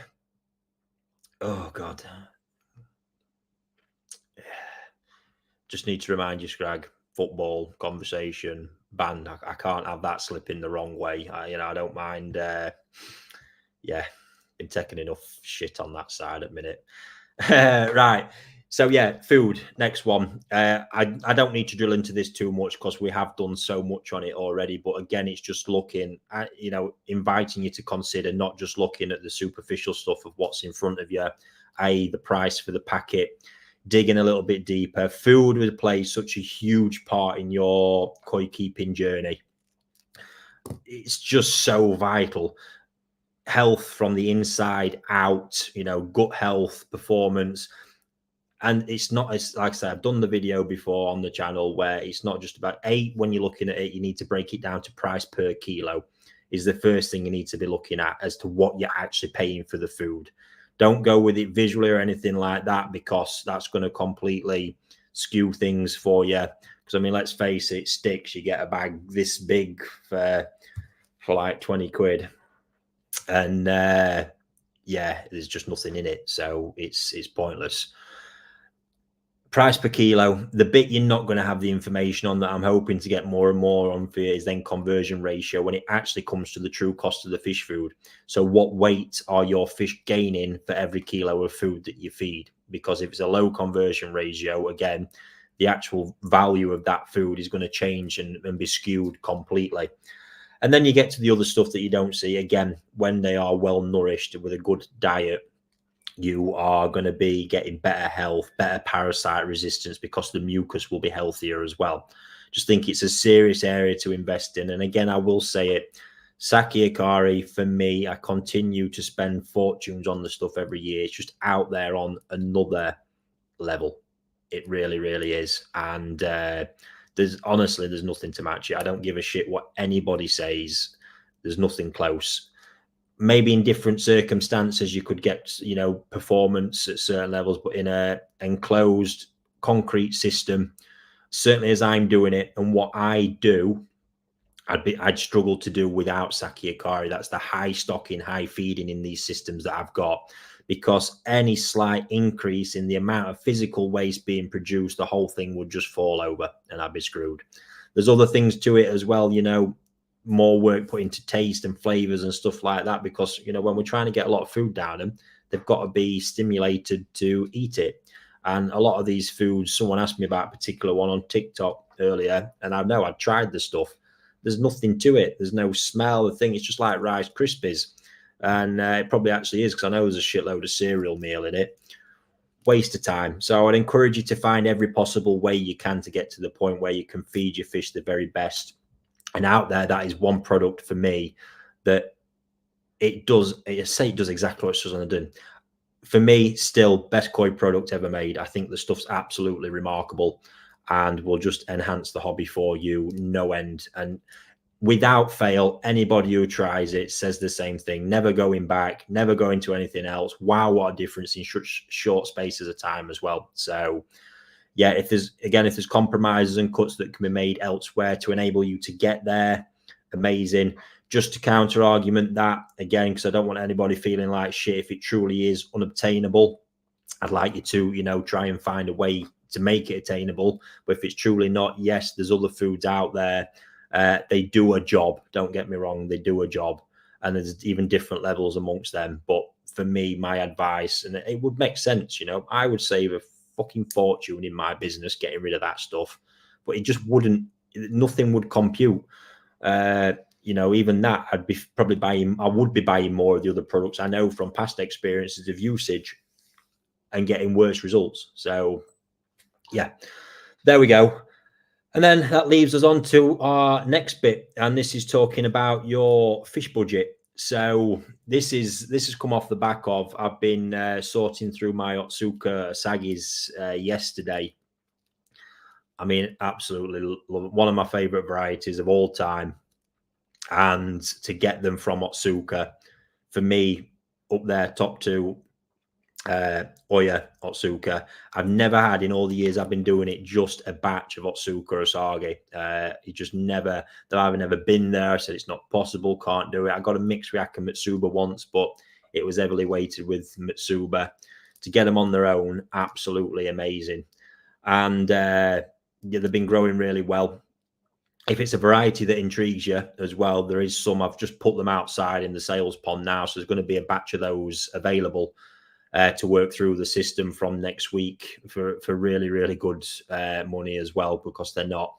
God. Just need to remind you, Scrag, football, conversation, band. I can't have that slipping the wrong way. I don't mind. Yeah, been taking enough shit on that side at the minute. Right. So yeah, food. Next one. I don't need to drill into this too much because we have done so much on it already. But again, it's just looking at, you know, inviting you to consider not just looking at the superficial stuff of what's in front of you, i.e. the price for the packet. Digging a little bit deeper. Food will play such a huge part in your koi keeping journey. It's just so vital. Health from the inside out, you know, gut health, performance. And it's not, as like I said, I've done the video before on the channel where it's not just about when you're looking at it, you need to break it down to price per kilo is the first thing you need to be looking at as to what you're actually paying for the food. Don't go with it visually or anything like that, because that's going to completely skew things for you. Because, I mean, let's face it, sticks, you get a bag this big for like 20 quid. And, yeah, there's just nothing in it. So it's pointless. Price per kilo, the bit you're not going to have the information on that I'm hoping to get more and more on for you is then conversion ratio, when it actually comes to the true cost of the fish food. So what weight are your fish gaining for every kilo of food that you feed? Because if it's a low conversion ratio, again, the actual value of that food is going to change and be skewed completely. And then you get to the other stuff that you don't see. Again, when they are well nourished with a good diet, you are going to be getting better health, better parasite resistance, because the mucus will be healthier as well. Just think it's a serious area to invest in. And again, I will say it, Saki Akari, for me, I continue to spend fortunes on the stuff every year. It's just out there on another level. It really, really is. And there's nothing to match it. I don't give a shit what anybody says. There's nothing close. maybe in different circumstances you could get, performance at certain levels, but in a enclosed concrete system, certainly as I'm doing it and what I do, I'd struggle to do without Saki Akari. That's the high stocking, high feeding in these systems that I've got, because any slight increase in the amount of physical waste being produced, the whole thing would just fall over and I'd be screwed. There's other things to it as well, more work put into taste and flavors and stuff like that, because, when we're trying to get a lot of food down them, they've got to be stimulated to eat it. And a lot of these foods, someone asked me about a particular one on TikTok earlier, and I know I'd tried the stuff. There's nothing to it. There's no smell. The thing, it's just like Rice Krispies. And it probably actually is, because I know there's a shitload of cereal meal in it. Waste of time. So I'd encourage you to find every possible way you can to get to the point where you can feed your fish the very best. And out there, that is one product for me that it does exactly what it's supposed to do. For me, still best koi product ever made. I think the stuff's absolutely remarkable and will just enhance the hobby for you no end. And without fail, anybody who tries it says the same thing. Never going back, never going to anything else. Wow, what a difference in short spaces of time as well. So yeah, if there's compromises and cuts that can be made elsewhere to enable you to get there, amazing. Just to counter argument that, again, because I don't want anybody feeling like shit if it truly is unobtainable, I'd like you to, try and find a way to make it attainable. But if it's truly not, yes, there's other foods out there. They do a job. Don't get me wrong, they do a job. And there's even different levels amongst them. But for me, my advice, and it would make sense, I would save a fucking fortune in my business getting rid of that stuff. But it just wouldn't, nothing would compute. Even that, I would be buying more of the other products. I know from past experiences of usage and getting worse results. So yeah, there we go. And then that leaves us on to our next bit. And this is talking about your fish budget. So this has come off the back of, I've been sorting through my Otsuka Sagis yesterday. I mean, absolutely love it. One of my favorite varieties of all time. And to get them from Otsuka, for me, up there, top two, Oya Otsuka. I've never had, in all the years I've been doing it, just a batch of Otsuka Asagi. It just never, that I've never been there. I said it's not possible, can't do it. I got a mixed react Mitsuba once, but it was heavily weighted with Mitsuba. To get them on their own, absolutely amazing. And yeah, they've been growing really well. If it's a variety that intrigues you as well, there is some. I've just put them outside in the sales pond now, so there's going to be a batch of those available to work through the system from next week for really, really good money as well, because they're not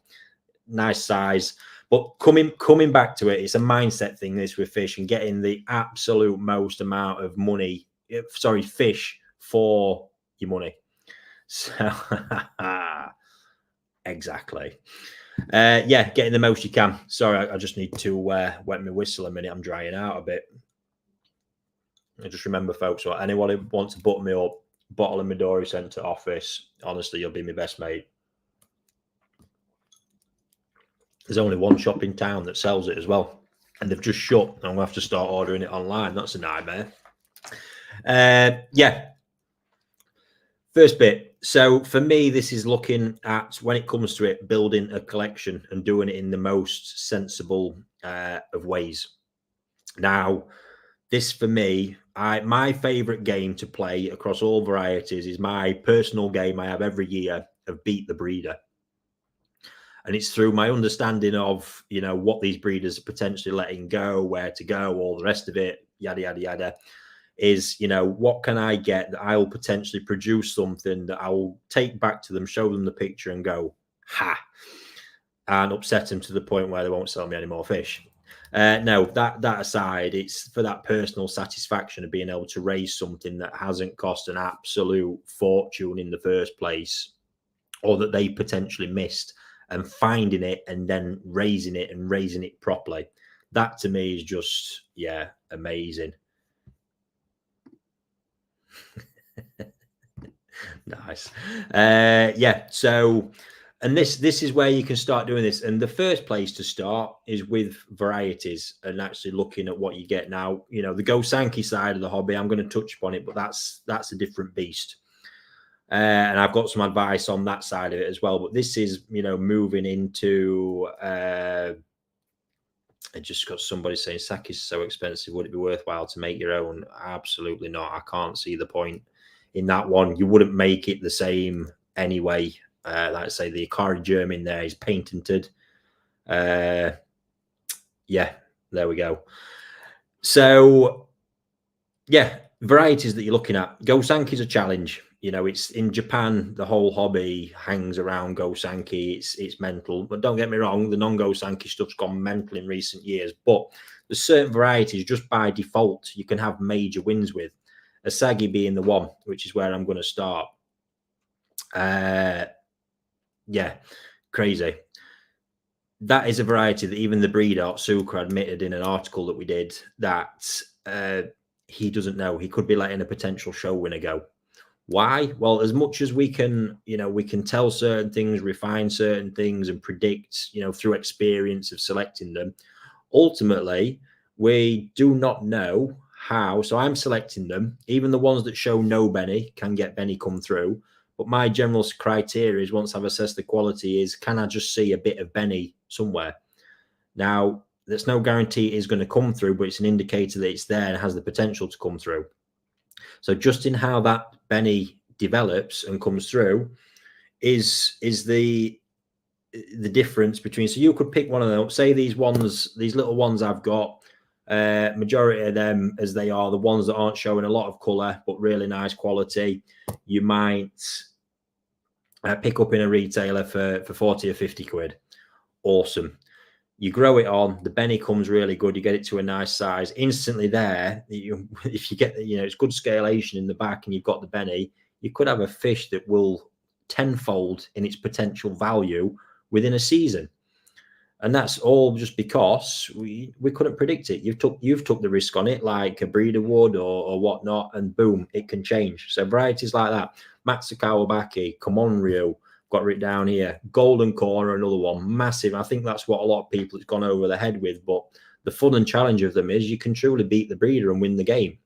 nice size. But coming back to it, it's a mindset thing, this with fish, and getting the absolute most amount of fish for your money. So exactly. Yeah, getting the most you can. Sorry, I just need to wet my whistle a minute. I'm drying out a bit. I just remember, folks, or anyone who wants to button me up, bottle of Midori sent to office. Honestly, you'll be my best mate. There's only one shop in town that sells it as well, and they've just shut. I'm gonna have to start ordering it online. That's a nightmare. Yeah. First bit. So for me, this is looking at, when it comes to it, building a collection and doing it in the most sensible of ways. Now, this for me, my favorite game to play across all varieties is my personal game I have every year of Beat the Breeder. And it's through my understanding of, what these breeders are potentially letting go, where to go, all the rest of it, yada, yada, yada, is, what can I get that I will potentially produce something that I will take back to them, show them the picture and go, ha, and upset them to the point where they won't sell me any more fish. No, that aside, it's for that personal satisfaction of being able to raise something that hasn't cost an absolute fortune in the first place, or that they potentially missed, and finding it and then raising it properly. That to me is just, yeah, amazing. Nice. Yeah, so And this is where you can start doing this. And the first place to start is with varieties and actually looking at what you get now. You know, the Go Sankey side of the hobby, I'm going to touch upon it, but that's a different beast. And I've got some advice on that side of it as well. But this is, you know, moving into I just got somebody saying Sake is so expensive. Would it be worthwhile to make your own? Absolutely not. I can't see the point in that one. You wouldn't make it the same anyway. Like I say, the Ikari germ in there is patented. Yeah, there we go. So, yeah, varieties that you're looking at. Go Sankey is a challenge. You know, it's in Japan, the whole hobby hangs around Go Sankey. It's mental. But don't get me wrong, the non-Go Sankey stuff's gone mental in recent years. But there's certain varieties just by default you can have major wins with. Asagi being the one, which is where I'm going to start. Yeah, crazy. That is a variety that even the breeder, Otsuka, admitted in an article that we did that he doesn't know. He could be letting a potential show winner go. Why? Well, as much as we can, you know, we can tell certain things, refine certain things, and predict, you know, through experience of selecting them, ultimately, we do not know how. So I'm selecting them. Even the ones that show no Benny can get Benny come through. But my general criteria is, once I've assessed the quality, is can I just see a bit of Benny somewhere? Now, there's no guarantee it is going to come through, but it's an indicator that it's there and has the potential to come through. So just in how that Benny develops and comes through is the difference between. So you could pick one of them. Say these little ones I've got. Majority of them, as they are, the ones that aren't showing a lot of color but really nice quality, you might pick up in a retailer for 40 or 50 quid. Awesome. You grow it on, the Benny comes really good, you get it to a nice size. Instantly there, if you get, you know, it's good scalation in the back and you've got the Benny, you could have a fish that will tenfold in its potential value within a season. And that's all just because we couldn't predict it. You've took the risk on it, like a breeder would or whatnot, and boom, it can change. So varieties like that, Matsukawa Baki, Komonryu, got written down here. Golden Corner, another one, massive. I think that's what a lot of people have gone over the head with. But the fun and challenge of them is you can truly beat the breeder and win the game.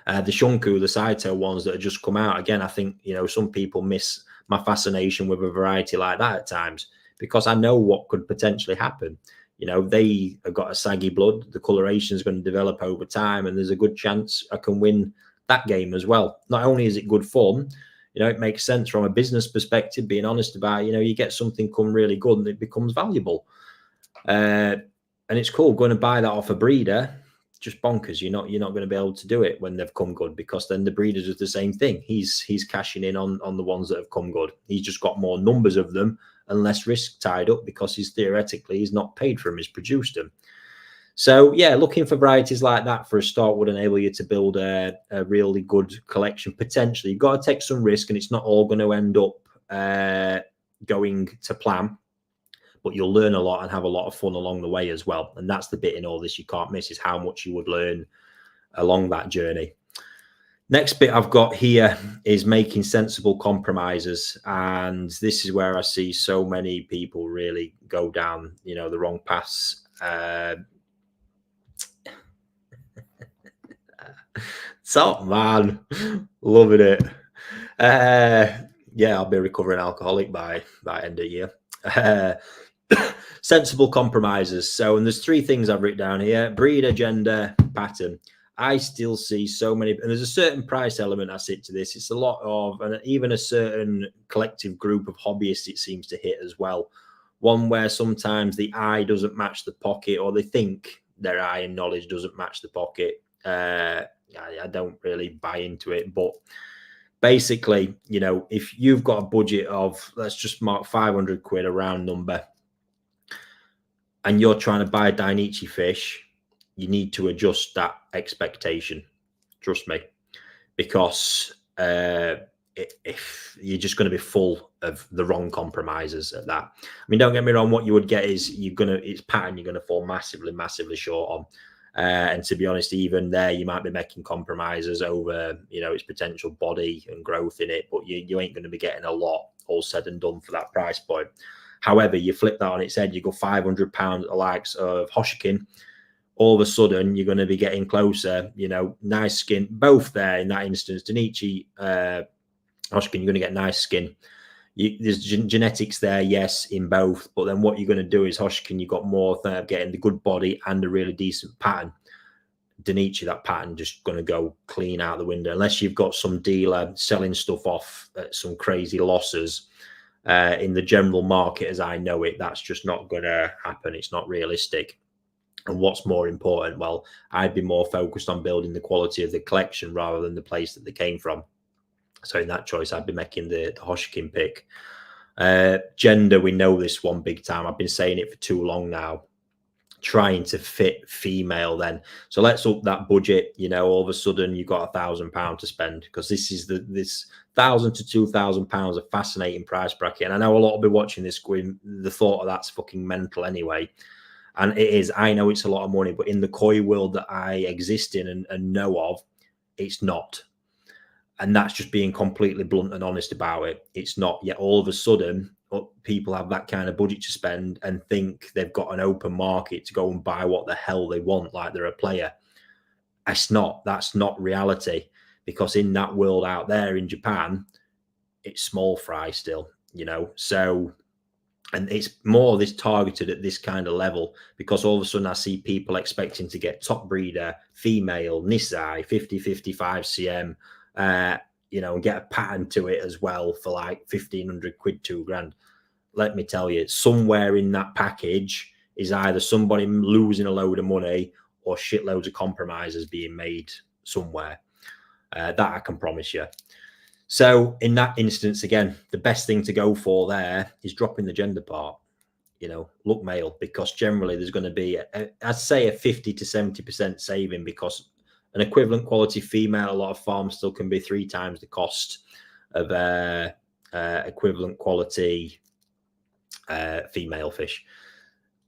The Shunku, the Saito ones that have just come out, again, I think, you know, some people miss my fascination with a variety like that at times, because I know what could potentially happen. You know, they have got a saggy blood. The coloration is going to develop over time, and there's a good chance I can win that game as well. Not only is it good fun, you know, it makes sense from a business perspective, being honest about it. You know, you get something come really good and it becomes valuable. And it's cool going to buy that off a breeder, just bonkers. You're not going to be able to do it when they've come good, because then the breeder does the same thing. He's cashing in on the ones that have come good. He's just got more numbers of them and less risk tied up, because he's not paid for them, he's produced them. So yeah, looking for varieties like that for a start would enable you to build a really good collection. Potentially, you've got to take some risk, and it's not all going to end up going to plan, but you'll learn a lot and have a lot of fun along the way as well. And that's the bit in all this you can't miss, is how much you would learn along that journey. Next bit I've got here is making sensible compromises. And this is where I see so many people really go down, you know, the wrong paths. So, man, loving it. Yeah, I'll be a recovering alcoholic by end of year. Sensible compromises. So, and there's three things I've written down here: breeder, gender, pattern. I still see so many, and there's a certain price element I see to this. It's a lot of, and even a certain collective group of hobbyists it seems to hit as well. One where sometimes the eye doesn't match the pocket, or they think their eye and knowledge doesn't match the pocket. I don't really buy into it, but basically, you know, if you've got a budget of, let's just mark 500 quid, a round number, and you're trying to buy a Dainichi fish, you need to adjust that expectation. Trust me, because if you're just going to be full of the wrong compromises at that. I mean, don't get me wrong. What you would get is it's pattern you're going to fall massively, massively short on. And to be honest, even there, you might be making compromises over, its potential body and growth in it, but you ain't going to be getting a lot all said and done for that price point. However, you flip that on its head, you go £500 at the likes of Hoshikin, all of a sudden you're going to be getting closer, nice skin, both there in that instance. Danichi, Hoshikin, you're going to get nice skin. There's genetics there, yes, in both, but then what you're going to do is Hoshikin, you've got more getting the good body and a really decent pattern. Danichi, that pattern just going to go clean out the window unless you've got some dealer selling stuff off at some crazy losses. In the general market as I know it, that's just not going to happen. It's not realistic. And what's more important? Well, I'd be more focused on building the quality of the collection rather than the place that they came from. So in that choice, I'd be making the Hoshikin pick. Gender, we know this one big time. I've been saying it for too long now. Trying to fit female then. So let's up that budget. All of a sudden you've got £1,000 to spend, because this is this £1,000 to £2,000 a fascinating price bracket. And I know a lot will be watching this going, the thought of that's fucking mental anyway. And it is. I know it's a lot of money, but in the koi world that I exist in and know of, it's not. And that's just being completely blunt and honest about it. It's not. Yet all of a sudden, people have that kind of budget to spend and think they've got an open market to go and buy what the hell they want, like they're a player. That's not reality, because in that world out there in Japan, it's small fry still, So, and it's more this targeted at this kind of level, because all of a sudden I see people expecting to get top breeder, female, Nisai, 50-55 cm, and get a pattern to it as well for like 1,500 quid, £2,000. Let me tell you, somewhere in that package is either somebody losing a load of money or shitloads of compromises being made somewhere. That I can promise you. So in that instance, again, the best thing to go for there is dropping the gender part. Look male, because generally there's going to be, I'd say, a 50 to 70% saving, because an equivalent quality female, a lot of farms still can be 3 times the cost of equivalent quality female fish.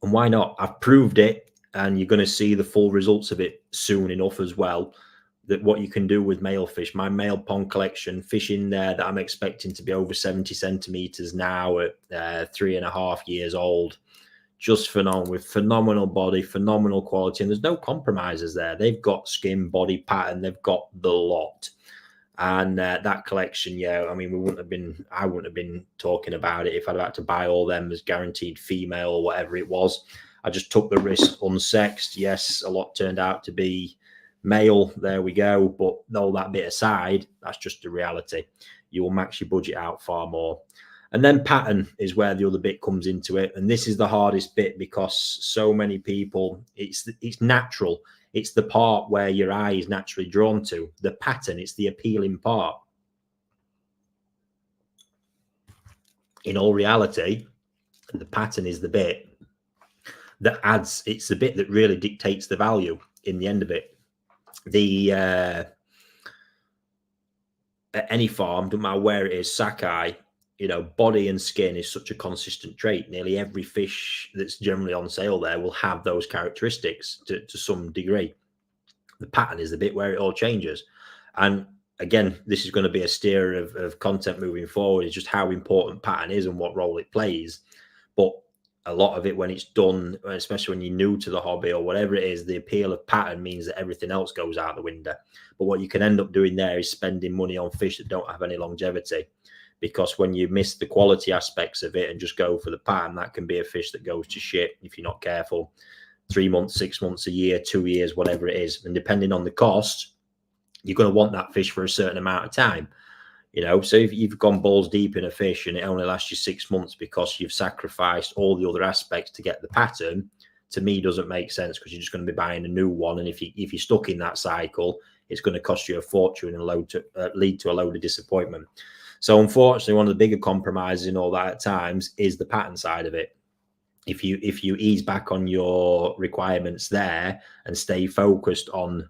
And why not? I've proved it, and you're going to see the full results of it soon enough as well, that what you can do with male fish. My male pond collection, fish in there that I'm expecting to be over 70 centimeters now at 3.5 years old. Just phenomenal, with phenomenal body, phenomenal quality, and there's no compromises there. They've got skin, body, pattern, they've got the lot. And that collection, I mean, I wouldn't have been talking about it if I'd had to buy all them as guaranteed female or whatever it was. I just took the risk unsexed. Yes, a lot turned out to be male. There we go. But all that bit aside, that's just the reality. You will max your budget out far more. And then pattern is where the other bit comes into it. And this is the hardest bit, because so many people, it's natural. It's the part where your eye is naturally drawn to. The pattern, it's the appealing part. In all reality, the pattern is the bit that adds, it's the bit that really dictates the value in the end of it. At any farm, no matter where it is, Sakai, body and skin is such a consistent trait. Nearly every fish that's generally on sale there will have those characteristics to some degree. The pattern is the bit where it all changes. And again, this is going to be a steer of content moving forward, is just how important pattern is and what role it plays. But a lot of it, when it's done, especially when you're new to the hobby or whatever it is, the appeal of pattern means that everything else goes out the window. But what you can end up doing there is spending money on fish that don't have any longevity. Because when you miss the quality aspects of it and just go for the pattern, that can be a fish that goes to shit if you're not careful. 3 months, 6 months, a year, 2 years, whatever it is. And depending on the cost, you're going to want that fish for a certain amount of time. So if you've gone balls deep in a fish and it only lasts you 6 months because you've sacrificed all the other aspects to get the pattern, to me doesn't make sense, because you're just going to be buying a new one. And if you're stuck in that cycle, it's going to cost you a fortune and lead to a load of disappointment. So unfortunately, one of the bigger compromises in all that at times is the pattern side of it. If you ease back on your requirements there and stay focused on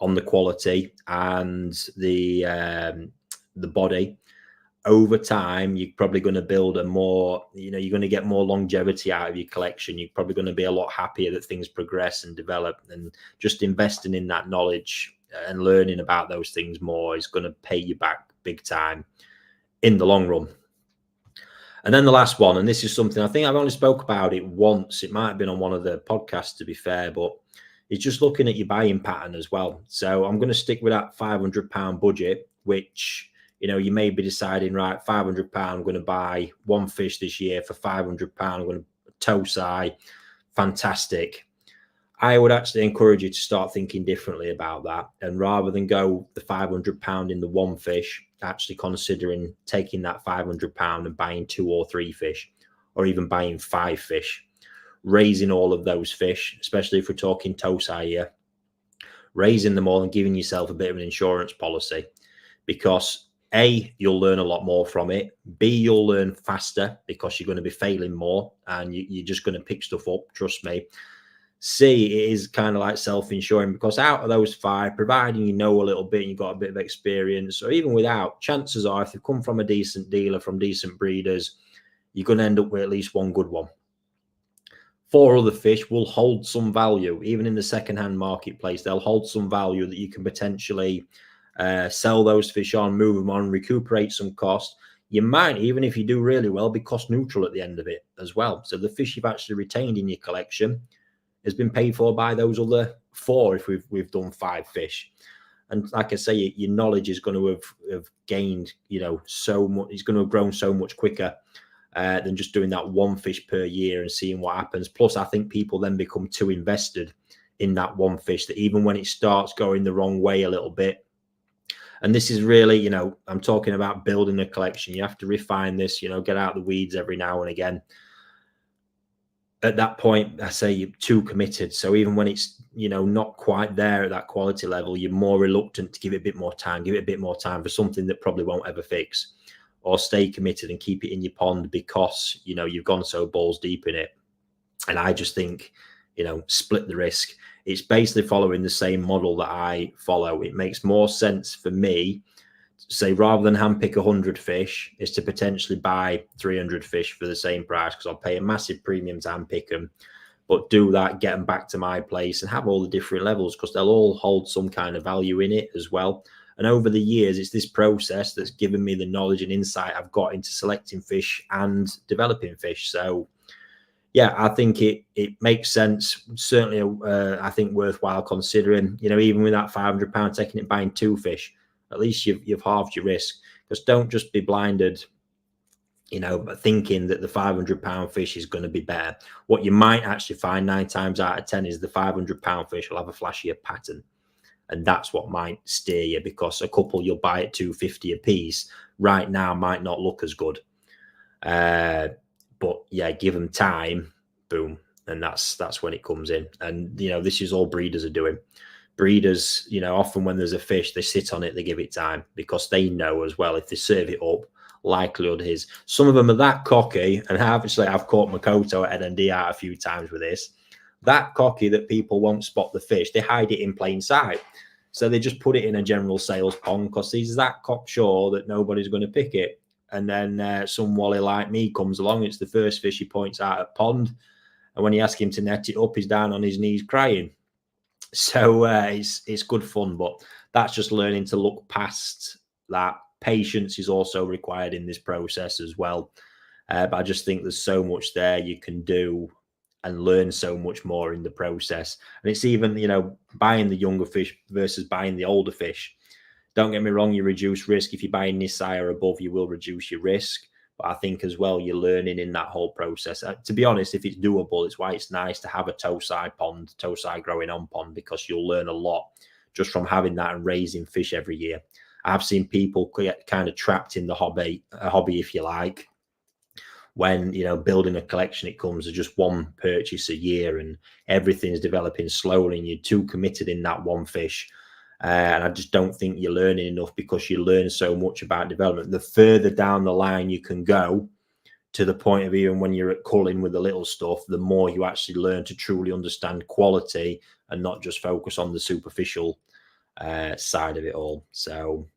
the quality and the body, over time, you're probably going to build a more, you're going to get more longevity out of your collection. You're probably going to be a lot happier that things progress and develop, and just investing in that knowledge and learning about those things more is going to pay you back big time in the long run. And then the last one, and this is something I think I've only spoke about it once. It might have been on one of the podcasts, to be fair, but it's just looking at your buying pattern as well. So I'm going to stick with that £500 budget, which, you may be deciding, right, £500, I'm going to buy one fish this year for £500. I'm going to toe sai. Fantastic. I would actually encourage you to start thinking differently about that. And rather than go the £500 in the one fish, actually considering taking that £500 and buying 2 or 3 fish, or even buying 5 fish, raising all of those fish, especially if we're talking toe sai here, raising them all and giving yourself a bit of an insurance policy, because A, you'll learn a lot more from it. B, you'll learn faster because you're going to be failing more and you're just going to pick stuff up. Trust me. C, it is kind of like self-insuring, because out of those 5, providing you know a little bit and you've got a bit of experience, or even without, chances are if you come from a decent dealer, from decent breeders, you're going to end up with at least one good one. 4 other fish will hold some value. Even in the second-hand marketplace, they'll hold some value that you can potentially sell those fish on, move them on, recuperate some cost. You might, even if you do really well, be cost neutral at the end of it as well. So the fish you've actually retained in your collection has been paid for by those other 4 if we've done 5 fish. And like I say, your knowledge is going to have gained, so much. It's going to have grown so much quicker than just doing that one fish per year and seeing what happens. Plus, I think people then become too invested in that one fish, that even when it starts going the wrong way a little bit, and this is really, I'm talking about building a collection. You have to refine this, get out the weeds every now and again. At that point, I say you're too committed. So even when it's, not quite there at that quality level, you're more reluctant to give it a bit more time for something that probably won't ever fix, or stay committed and keep it in your pond because, you've gone so balls deep in it. And I just think, split the risk. It's basically following the same model that I follow. It makes more sense for me, say, rather than handpick 100 fish, is to potentially buy 300 fish for the same price, because I'll pay a massive premium to handpick them, but do that, get them back to my place and have all the different levels, because they'll all hold some kind of value in it as well. And over the years, it's this process that's given me the knowledge and insight I've got into selecting fish and developing fish. So yeah, I think it makes sense. Certainly, I think worthwhile considering. Even with that £500, taking it, buying 2 fish, at least you've halved your risk. Because don't just be blinded, thinking that the £500 fish is going to be better. What you might actually find 9 times out of 10 is the £500 fish will have a flashier pattern, and that's what might steer you. Because a couple you'll buy at $2.50 a piece right now might not look as good. But yeah, give them time, boom, and that's when it comes in. And this is all breeders are doing. Breeders, often when there's a fish, they sit on it, they give it time, because they know as well, if they serve it up, likelihood is. Some of them are that cocky, and obviously I've caught Makoto at NND out a few times with this. That cocky that people won't spot the fish, they hide it in plain sight. So they just put it in a general sales pond because he's that cocksure that nobody's going to pick it. And then some wally like me comes along. It's the first fish he points out at pond. And when you ask him to net it up, he's down on his knees crying. So it's good fun. But that's just learning to look past that. Patience is also required in this process as well. But I just think there's so much there you can do and learn so much more in the process. And it's even, buying the younger fish versus buying the older fish. Don't get me wrong, you reduce risk. If you're buying Nisai or above, you will reduce your risk. But I think as well, you're learning in that whole process. To be honest, if it's doable, it's why it's nice to have a toe sai pond, toe sai growing on pond, because you'll learn a lot just from having that and raising fish every year. I've seen people get kind of trapped in the hobby, if you like, when, building a collection, it comes to just one purchase a year and everything's developing slowly and you're too committed in that one fish. And I just don't think you're learning enough, because you learn so much about development. The further down the line you can go, to the point of even when you're at culling with the little stuff, the more you actually learn to truly understand quality and not just focus on the superficial side of it all. So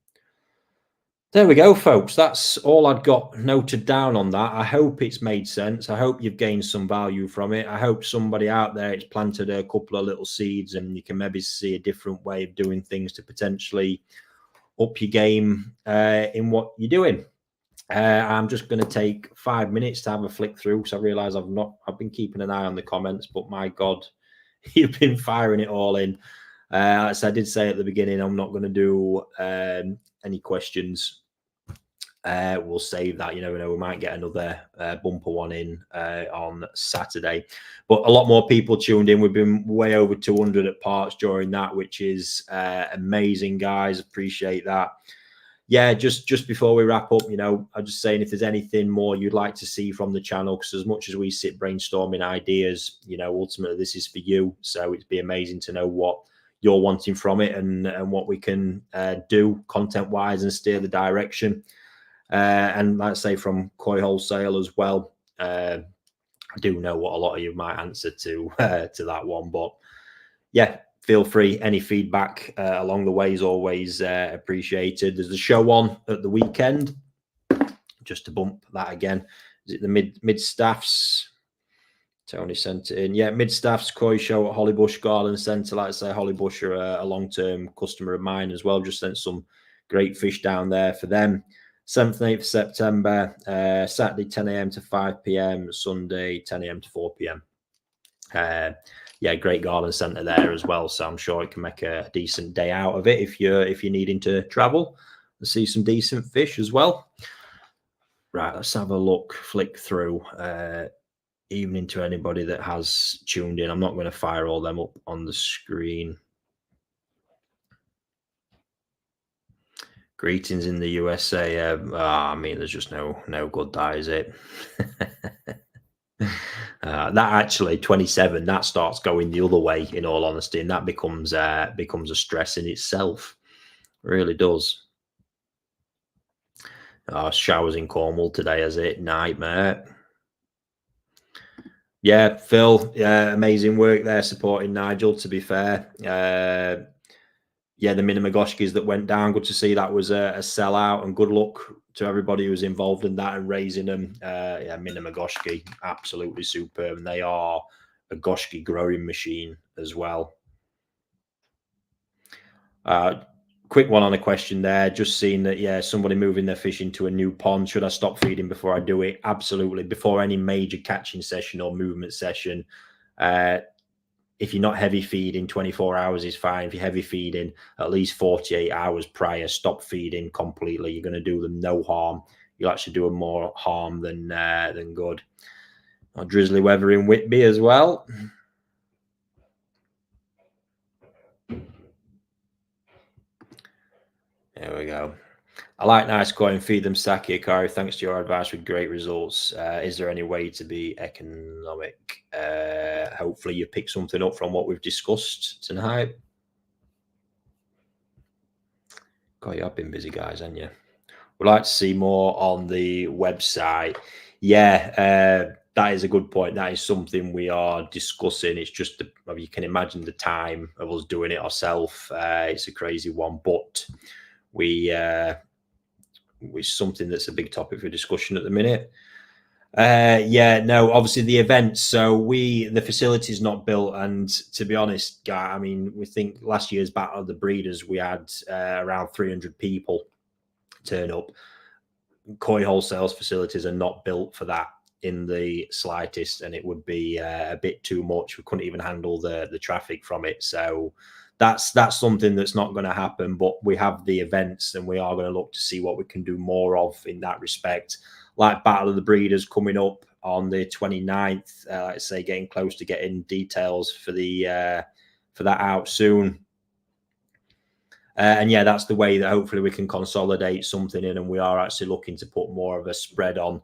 There we go, folks. That's all I'd got noted down on that. I hope it's made sense. I hope you've gained some value from it. I hope somebody out there has planted a couple of little seeds and you can maybe see a different way of doing things to potentially up your game in what you're doing. I'm just going to take 5 minutes to have a flick through because I realise I've been keeping an eye on the comments, but my God, you've been firing it all in. As I did say at the beginning, I'm not going to do any questions. We'll save that. You never know, we might get another bumper one in on Saturday. But a lot more people tuned in. We've been way over 200 at parts during that, which is amazing, guys. Appreciate that. Yeah, just before we wrap up, I'm just saying if there's anything more you'd like to see from the channel, because as much as we sit brainstorming ideas, ultimately this is for you. So it'd be amazing to know what you're wanting from it and what we can do content-wise and steer the direction. And like I say, from Koi Wholesale as well, I do know what a lot of you might answer to that one, but yeah, feel free. Any feedback along the way is always appreciated. There's a show on at the weekend, just to bump that again. Is it the mid staffs? Tony sent it in. Yeah, mid staffs Koi show at Hollybush Garden Centre. Like I say, Hollybush are a long-term customer of mine as well. Just sent some great fish down there for them. 7th and 8th September, Saturday 10 a.m. to 5 p.m, Sunday 10 a.m. to 4 p.m. Yeah, great garden centre there as well. So I'm sure it can make a decent day out of it if you're needing to travel and see some decent fish as well. Right, let's have a look, flick through. Evening to anybody that has tuned in. I'm not going to fire all them up on the screen. Greetings in the USA. I mean, there's just no good that, is it? That actually 27, that starts going the other way, in all honesty, and that becomes a stress in itself. It really does. Showers in Cornwall today, is it? Nightmare. Yeah, Phil, amazing work there supporting Nigel, to be fair. Yeah, the Minimagoshkis that went down, good to see that was a sellout, and good luck to everybody who was involved in that and raising them. Yeah, Minimagoshki, absolutely superb. And they are a Goshki growing machine as well. Quick one on a question there. Just seeing that, yeah, somebody moving their fish into a new pond. Should I stop feeding before I do it? Absolutely. Before any major catching session or movement session. If you're not heavy feeding, 24 hours is fine. If you're heavy feeding, at least 48 hours prior, stop feeding completely. You're going to do them no harm. You'll actually do them more harm than good. Drizzly weather in Whitby as well. There we go. I like nice koi and feed them sake, Akari. Thanks to your advice with great results. Is there any way to be economic? Hopefully you pick something up from what we've discussed tonight. God, you have been busy, guys, haven't you? We'd like to see more on the website. Yeah, that is a good point. That is something we are discussing. It's just, you can imagine the time of us doing it ourselves. It's a crazy one, but it's something that's a big topic for discussion at the minute. Yeah, no, obviously the events. So the facility is not built, and to be honest, I mean, we think last year's Battle of the Breeders, we had around 300 people turn up. Koi Wholesale's facilities are not built for that in the slightest, and it would be a bit too much. We couldn't even handle the traffic from it. So that's something that's not going to happen. But we have the events, and we are going to look to see what we can do more of in that respect. Like Battle of the Breeders coming up on the 29th, like I say, getting close to getting details for that out soon. And yeah, that's the way that hopefully we can consolidate something in, and we are actually looking to put more of a spread on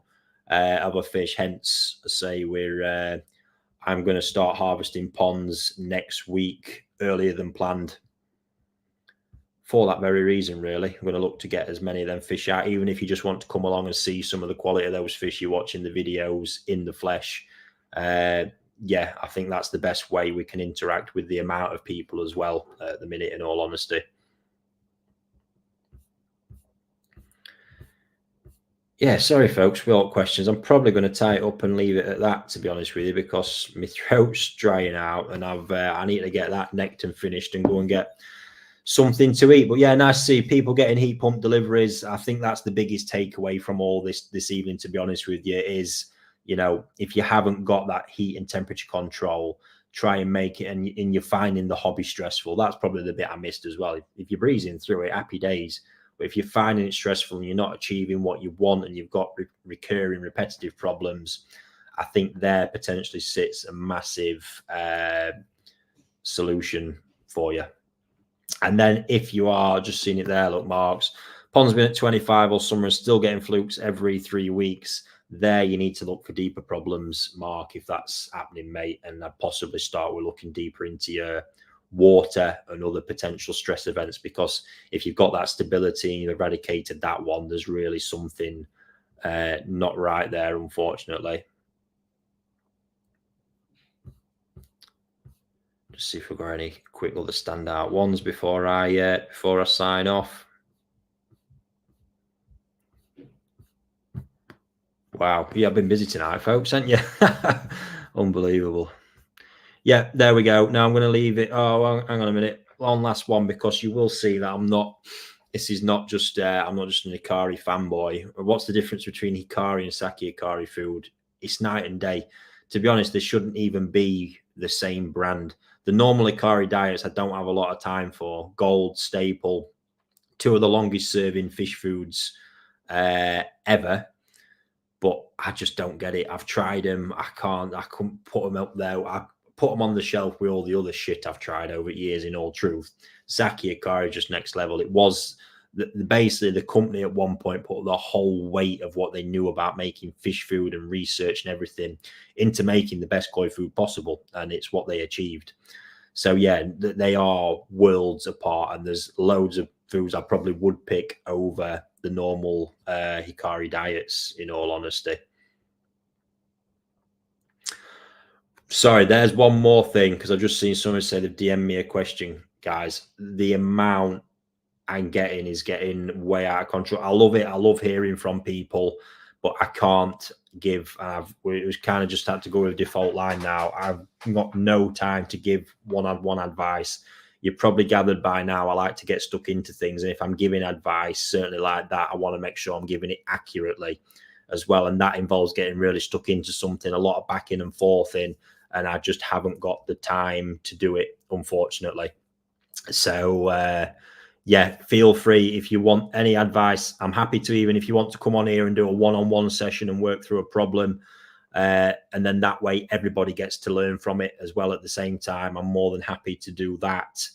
other fish. Hence, I say I'm going to start harvesting ponds next week earlier than planned. For that very reason, really, I'm going to look to get as many of them fish out, even if you just want to come along and see some of the quality of those fish you're watching the videos in the flesh. Yeah, I think that's the best way we can interact with the amount of people as well at the minute, in all honesty. Yeah, sorry, folks, for all questions. I'm probably going to tie it up and leave it at that, to be honest with you, because my throat's drying out, and I need to get that Nectar finished and go and get something to eat. But yeah, nice to see people getting heat pump deliveries. I think that's the biggest takeaway from all this evening, to be honest with you, is, you know, if you haven't got that heat and temperature control, try and make it, and you're finding the hobby stressful. That's probably the bit I missed as well. If you're breezing through it, happy days. But if you're finding it stressful and you're not achieving what you want, and you've got recurring repetitive problems, I think there potentially sits a massive solution for you. And then if you are just seeing it there, look, Mark's pond's been at 25 all summer, still getting flukes every 3 weeks. There, you need to look for deeper problems, Mark, if that's happening, mate. And I'd possibly start with looking deeper into your water and other potential stress events, because if you've got that stability and you've eradicated that one, there's really something not right there, unfortunately. Just see if we've got any quick other standout ones before I sign off. Wow, yeah, I've been busy tonight, folks, haven't you? Unbelievable. Yeah, there we go. Now I'm going to leave it. Oh, hang on a minute. One last one, because you will see that I'm not. This is not just. I'm not just an Hikari fanboy. What's the difference between Hikari and Saki Hikari food? It's night and day. To be honest, they shouldn't even be the same brand. The normal Hikari diets I don't have a lot of time for. Gold, Staple, two of the longest serving fish foods ever. But I just don't get it. I've tried them. I couldn't put them up there. I put them on the shelf with all the other shit I've tried over years, in all truth. Saki Hikari just next level. It was basically the company at one point put the whole weight of what they knew about making fish food and research and everything into making the best koi food possible. And it's what they achieved. So yeah, they are worlds apart, and there's loads of foods I probably would pick over the normal Hikari diets, in all honesty. Sorry, there's one more thing, because I've just seen someone say they've DM'd me a question, guys. The amount I'm getting is getting way out of control. I love it. I love hearing from people, but I can't give. It was kind of just had to go with a default line now. I've got no time to give one-on-one advice. You've probably gathered by now, I like to get stuck into things. And if I'm giving advice, certainly like that, I want to make sure I'm giving it accurately as well. And that involves getting really stuck into something, a lot of backing and forth in. And I just haven't got the time to do it, unfortunately. So, yeah, feel free if you want any advice. I'm happy to, even if you want to come on here and do a one-on-one session and work through a problem. And then that way everybody gets to learn from it as well at the same time. I'm more than happy to do that.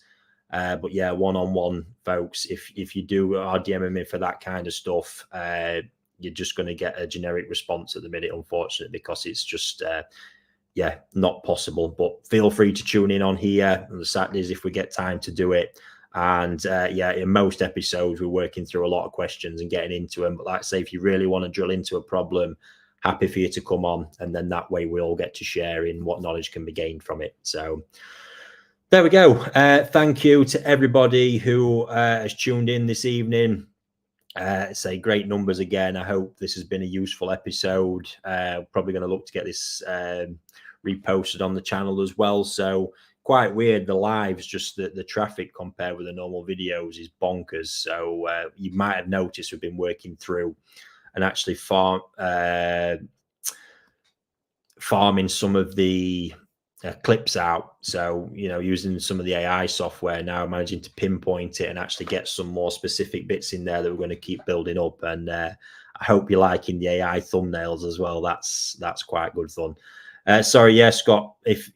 But yeah, one-on-one, folks, if you do RDM me for that kind of stuff, you're just going to get a generic response at the minute, unfortunately, because it's just yeah, not possible. But feel free to tune in on here on the Saturdays if we get time to do it. And yeah, in most episodes, we're working through a lot of questions and getting into them. But like I say, if you really want to drill into a problem, happy for you to come on. And then that way we all get to share in what knowledge can be gained from it. So there we go. Thank you to everybody who has tuned in this evening. Say great numbers again. I hope this has been a useful episode. Probably going to look to get this reposted on the channel as well. So quite weird. The lives, just the traffic compared with the normal videos is bonkers. So you might have noticed we've been working through and actually farming some of the clips out. So, you know, using some of the AI software now, managing to pinpoint it and actually get some more specific bits in there that we're going to keep building up. And I hope you're liking the AI thumbnails as well. That's quite good fun. Sorry, yeah, Scott, if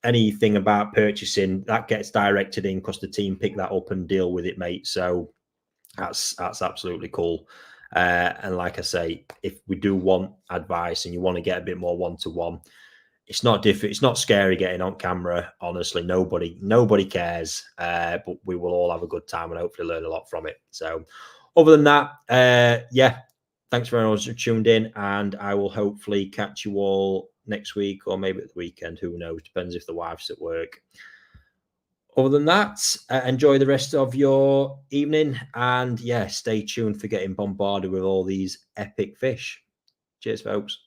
anything about purchasing, that gets directed in because the team pick that up and deal with it, mate. So that's absolutely cool. And like I say, if we do want advice and you want to get a bit more one-to-one, it's not different. It's not scary getting on camera. Honestly, nobody cares. But we will all have a good time and hopefully learn a lot from it. So other than that, yeah, thanks very much for tuned in, and I will hopefully catch you all next week or maybe at the weekend. Who knows? Depends if the wife's at work. Other than that, enjoy the rest of your evening, and yeah, stay tuned for getting bombarded with all these epic fish. Cheers, folks.